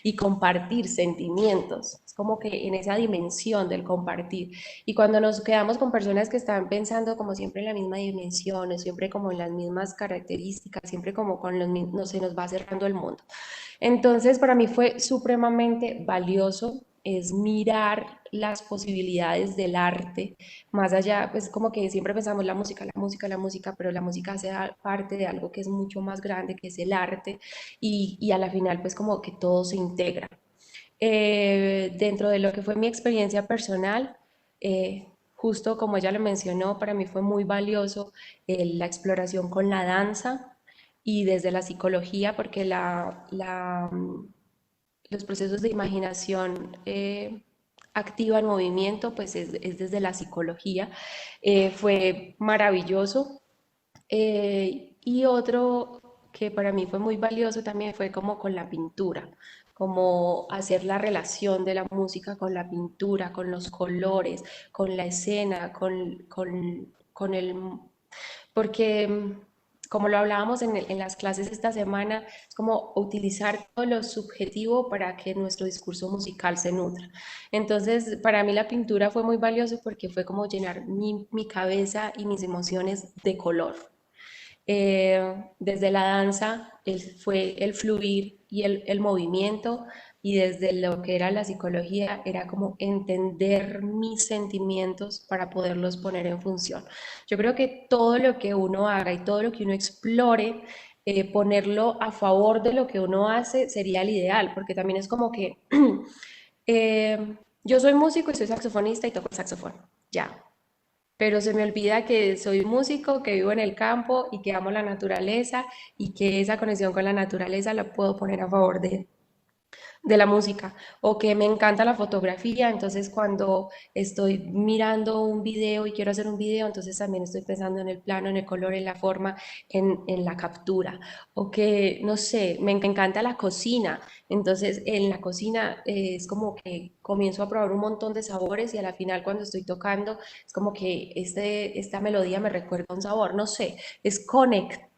y compartir sentimientos. Es como que en esa dimensión del compartir. Y cuando nos quedamos con personas que están pensando como siempre en la misma dimensión, siempre como en las mismas características, siempre como con los mismos, no se nos va cerrando el mundo. Entonces, para mí fue supremamente valioso es mirar las posibilidades del arte, más allá, pues como que siempre pensamos la música, la música, la música, pero la música hace parte de algo que es mucho más grande, que es el arte, y a la final pues como que todo se integra. Dentro de lo que fue mi experiencia personal, justo como ella lo mencionó, para mí fue muy valioso la exploración con la danza y desde la psicología, porque los procesos de imaginación activa en movimiento, pues es desde la psicología. Fue maravilloso. Y otro que para mí fue muy valioso también fue como con la pintura, como hacer la relación de la música con la pintura, con los colores, con la escena, con el... Porque como lo hablábamos en las clases esta semana, es como utilizar todo lo subjetivo para que nuestro discurso musical se nutra. Entonces, para mí la pintura fue muy valioso porque fue como llenar mi cabeza y mis emociones de color. Desde la danza fue el fluir y el movimiento, y desde lo que era la psicología era como entender mis sentimientos para poderlos poner en función. Yo creo que todo lo que uno haga y todo lo que uno explore, ponerlo a favor de lo que uno hace sería el ideal, porque también es como que yo soy músico y soy saxofonista y toco el saxofón, ya, pero se me olvida que soy músico, que vivo en el campo y que amo la naturaleza, y que esa conexión con la naturaleza la puedo poner a favor de la música, o que me encanta la fotografía, entonces cuando estoy mirando un video y quiero hacer un video, entonces también estoy pensando en el plano, en el color, en la forma, en la captura, o que, no sé, me encanta la cocina, entonces en la cocina es como que comienzo a probar un montón de sabores, y a la final cuando estoy tocando es como que esta melodía me recuerda un sabor, no sé, es conectar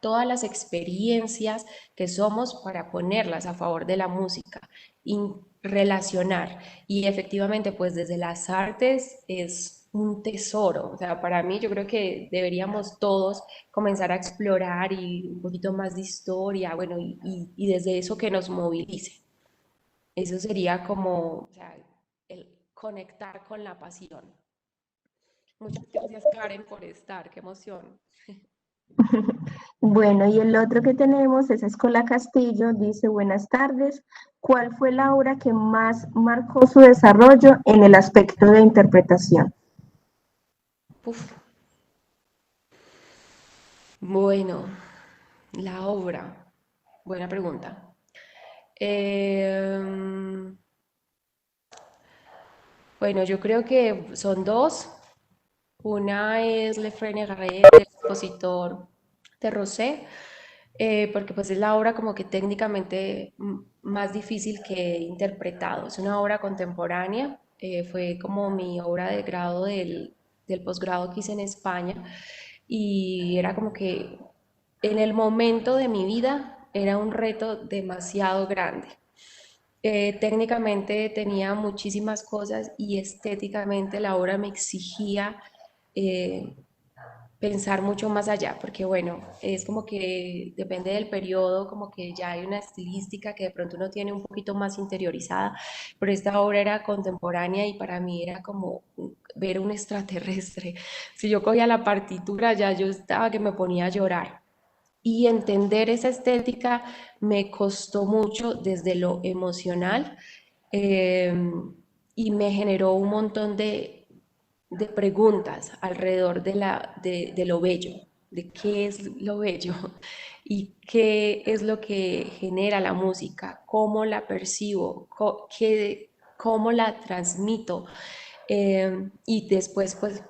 todas las experiencias que somos para ponerlas a favor de la música y relacionar. Y efectivamente, pues desde las artes es un tesoro. O sea, para mí yo creo que deberíamos todos comenzar a explorar y un poquito más de historia, bueno, y desde eso que nos movilice. Eso sería como, o sea, el conectar con la pasión. Muchas gracias, Karen, por estar. Qué emoción. Bueno, y el otro que tenemos es Escola Castillo, dice buenas tardes. ¿Cuál fue la obra que más marcó su desarrollo en el aspecto de interpretación? Uf. Bueno, la obra. Buena pregunta. Eh, bueno, yo creo que son dos. Una es Le Frene Garret, del compositor de Rosé, porque pues es la obra como que técnicamente más difícil que he interpretado. Es una obra contemporánea, fue como mi obra de grado del posgrado que hice en España, y era como que en el momento de mi vida era un reto demasiado grande. Técnicamente tenía muchísimas cosas, y estéticamente la obra me exigía eh, pensar mucho más allá, porque bueno, es como que depende del periodo, como que ya hay una estilística que de pronto uno tiene un poquito más interiorizada, pero esta obra era contemporánea y para mí era como ver un extraterrestre. Si yo cogía la partitura ya yo estaba que me ponía a llorar. Y entender esa estética me costó mucho desde lo emocional, eh, y me generó un montón de preguntas alrededor de lo bello, de qué es lo bello y qué es lo que genera la música, cómo la percibo, cómo la transmito. Y después, pues,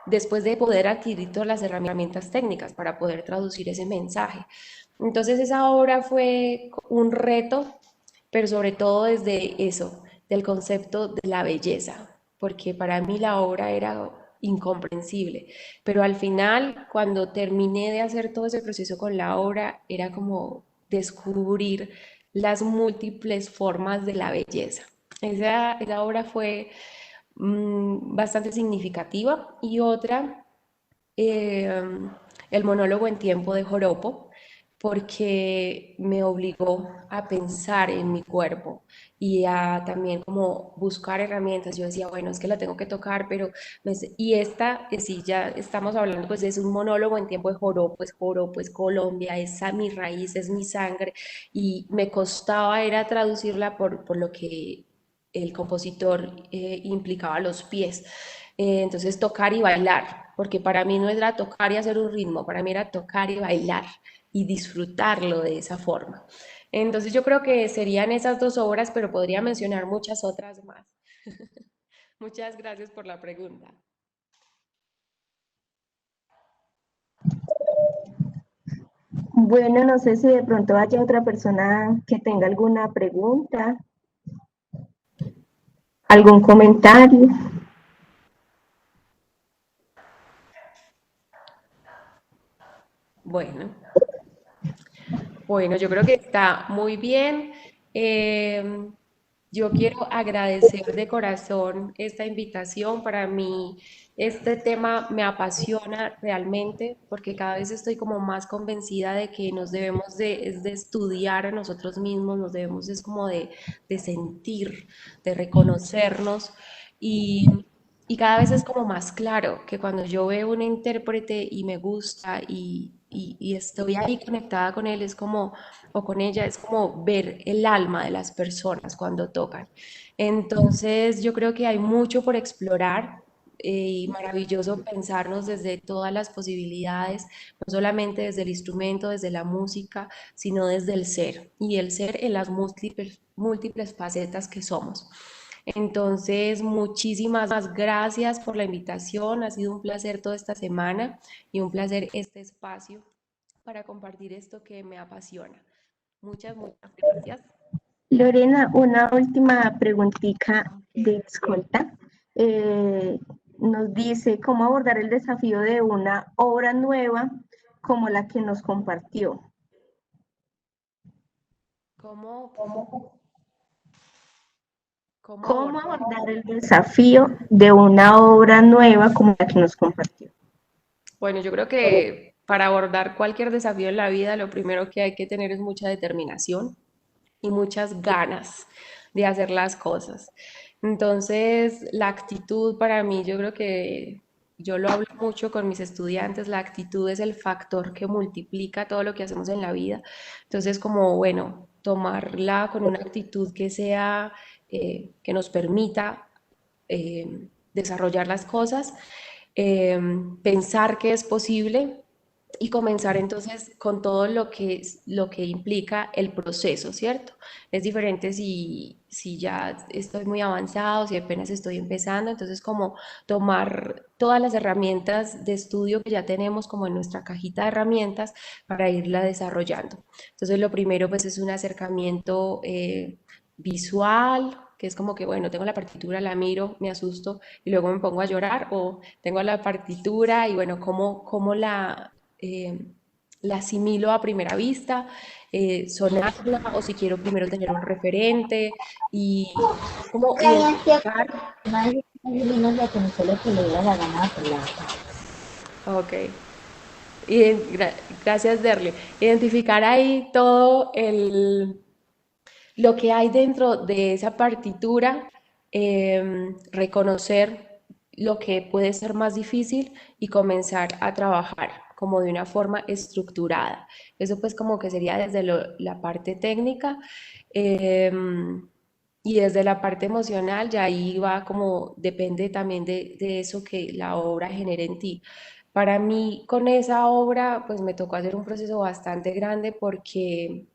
después de poder adquirir todas las herramientas técnicas para poder traducir ese mensaje. Entonces esa obra fue un reto, pero sobre todo desde eso, del concepto de la belleza, porque para mí la obra era incomprensible, pero al final, cuando terminé de hacer todo ese proceso con la obra, era como descubrir las múltiples formas de la belleza. Esa obra fue bastante significativa. Y otra, eh, el monólogo en tiempo de Joropo, porque me obligó a pensar en mi cuerpo y a también como buscar herramientas. Yo decía, bueno, es que la tengo que tocar, pero y esta, que sí, ya estamos hablando, pues es un monólogo en tiempo de joropo es Colombia, esa mi raíz, es mi sangre, y me costaba era traducirla por lo que el compositor implicaba los pies. Entonces tocar y bailar, porque para mí no era tocar y hacer un ritmo, para mí era tocar y bailar y disfrutarlo de esa forma. Entonces yo creo que serían esas dos obras, pero podría mencionar muchas otras más. Muchas gracias por la pregunta. Bueno, no sé si de pronto haya otra persona que tenga alguna pregunta, algún comentario. Bueno, bueno, yo creo que está muy bien. Eh, yo quiero agradecer de corazón esta invitación. Para mí, este tema me apasiona realmente porque cada vez estoy como más convencida de que nos debemos es de estudiar a nosotros mismos, nos debemos es como de sentir, de reconocernos y cada vez es como más claro que cuando yo veo un intérprete y me gusta y estoy ahí conectada con él, es como, o con ella, es como ver el alma de las personas cuando tocan. Entonces, yo creo que hay mucho por explorar y maravilloso pensarnos desde todas las posibilidades, no solamente desde el instrumento, desde la música, sino desde el ser, y el ser en las múltiples facetas que somos. Entonces, muchísimas gracias por la invitación. Ha sido un placer toda esta semana y un placer este espacio para compartir esto que me apasiona. Muchas gracias. Lorena, una última preguntita de Ok. escolta. Nos dice cómo abordar el desafío de una obra nueva como la que nos compartió. ¿Cómo, cómo ¿Cómo abordar? abordar el desafío de una obra nueva como la que nos compartió? Bueno, yo creo que para abordar cualquier desafío en la vida, lo primero que hay que tener es mucha determinación y muchas ganas de hacer las cosas. Entonces, la actitud para mí, yo creo que yo lo hablo mucho con mis estudiantes, la actitud es el factor que multiplica todo lo que hacemos en la vida. Entonces, como, bueno, tomarla con una actitud que sea, que nos permita desarrollar las cosas, pensar que es posible y comenzar entonces con todo lo que implica el proceso, ¿cierto? Es diferente si ya estoy muy avanzado, si apenas estoy empezando, entonces como tomar todas las herramientas de estudio que ya tenemos como en nuestra cajita de herramientas para irla desarrollando. Entonces lo primero pues es un acercamiento visual, que es como que, bueno, tengo la partitura, la miro, me asusto y luego me pongo a llorar, o tengo la partitura y bueno, cómo eh, la asimilo a primera vista, sonarla, o si quiero primero tener un referente y cómo identificar. Ok, y, gracias, Derle. Identificar ahí todo lo que hay dentro de esa partitura, reconocer lo que puede ser más difícil y comenzar a trabajar como de una forma estructurada. Eso pues como que sería desde la parte técnica, eh, y desde la parte emocional ya ahí va como depende también de eso que la obra genere en ti. Para mí con esa obra pues me tocó hacer un proceso bastante grande porque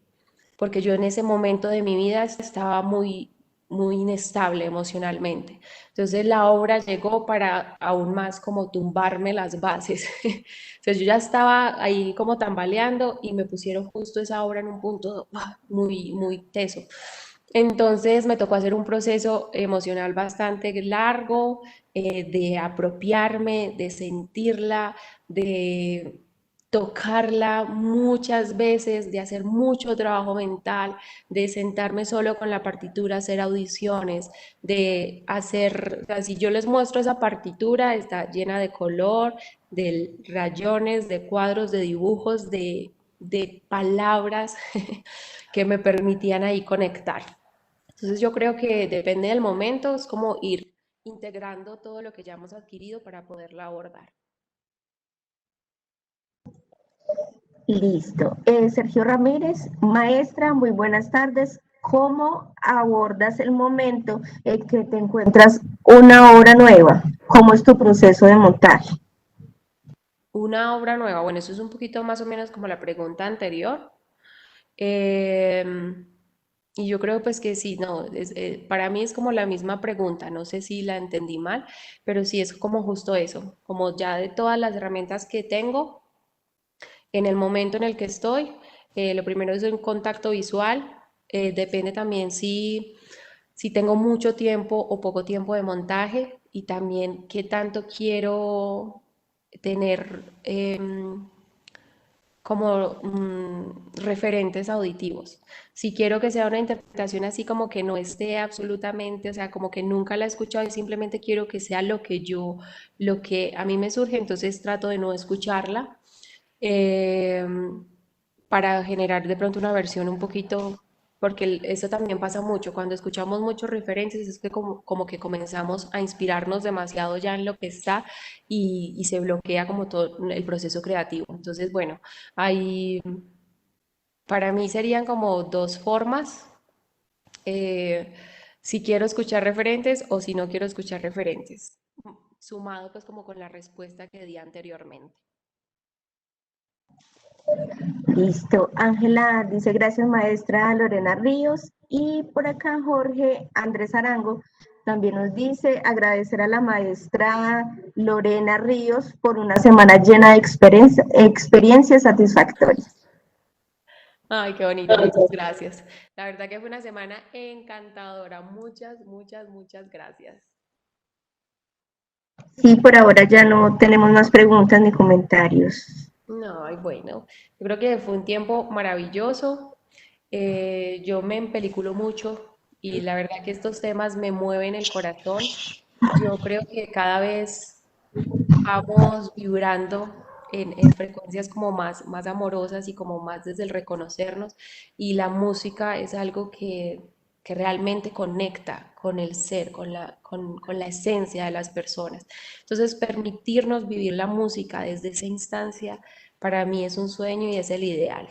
yo en ese momento de mi vida estaba muy inestable emocionalmente. Entonces la obra llegó para aún más como tumbarme las bases. Entonces yo ya estaba ahí como tambaleando y me pusieron justo esa obra en un punto muy teso. Entonces me tocó hacer un proceso emocional bastante largo, de apropiarme, de sentirla, de tocarla muchas veces, de hacer mucho trabajo mental, de sentarme solo con la partitura, hacer audiciones, de hacer, o sea, si yo les muestro esa partitura, está llena de color, de rayones, de cuadros, de dibujos, de palabras que me permitían ahí conectar. Entonces yo creo que depende del momento, es como ir integrando todo lo que ya hemos adquirido para poderla abordar. Listo. Sergio Ramírez, maestra, muy buenas tardes. ¿Cómo abordas el momento en que te encuentras una obra nueva? ¿Cómo es tu proceso de montaje? Una obra nueva, bueno, eso es un poquito más o menos como la pregunta anterior. Em, y yo creo pues que sí, no, para mí es como la misma pregunta, no sé si la entendí mal, pero sí es como justo eso, como ya de todas las herramientas que tengo, en el momento en el que estoy, lo primero es un contacto visual, depende también si tengo mucho tiempo o poco tiempo de montaje y también qué tanto quiero tener como referentes auditivos. Si quiero que sea una interpretación así como que no esté absolutamente, o sea, como que nunca la he escuchado y simplemente quiero que sea lo que a mí me surge, entonces trato de no escucharla eh, para generar de pronto una versión un poquito, porque eso también pasa mucho, cuando escuchamos muchos referentes es que como que comenzamos a inspirarnos demasiado ya en lo que está y se bloquea como todo el proceso creativo. Entonces, bueno, ahí para mí serían como dos formas, eh, si quiero escuchar referentes o si no quiero escuchar referentes, sumado pues como con la respuesta que di anteriormente. Listo. Ángela dice gracias maestra Lorena Ríos. Y por acá Jorge Andrés Arango también nos dice agradecer a la maestra Lorena Ríos por una semana llena de experiencias satisfactorias. Ay, qué bonito, muchas gracias. La verdad que fue una semana encantadora. Muchas, muchas, muchas gracias. Sí, por ahora ya no tenemos más preguntas ni comentarios. No, y bueno, yo creo que fue un tiempo maravilloso. Yo me empeliculo mucho y la verdad que estos temas me mueven el corazón. Yo creo que cada vez vamos vibrando en frecuencias como más amorosas y como más desde el reconocernos. Y la música es algo que realmente conecta con el ser, con la esencia de las personas. Entonces, permitirnos vivir la música desde esa instancia, para mí es un sueño y es el ideal.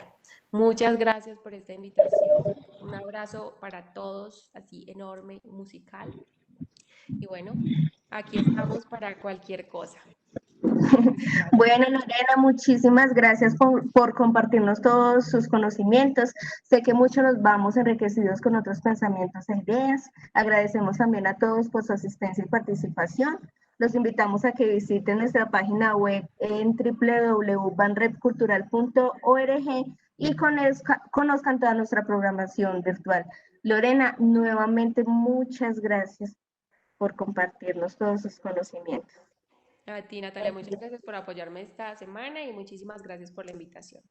Muchas gracias por esta invitación. Un abrazo para todos, así enorme, musical. Y bueno, aquí estamos para cualquier cosa. Muchas gracias. Bueno, Lorena, muchísimas gracias por compartirnos todos sus conocimientos. Sé que muchos nos vamos enriquecidos con otros pensamientos e ideas. Agradecemos también a todos por su asistencia y participación. Los invitamos a que visiten nuestra página web en www.banredcultural.org y conozcan toda nuestra programación virtual. Lorena, nuevamente muchas gracias por compartirnos todos sus conocimientos. A ti, Natalia, muchas gracias por apoyarme esta semana y muchísimas gracias por la invitación.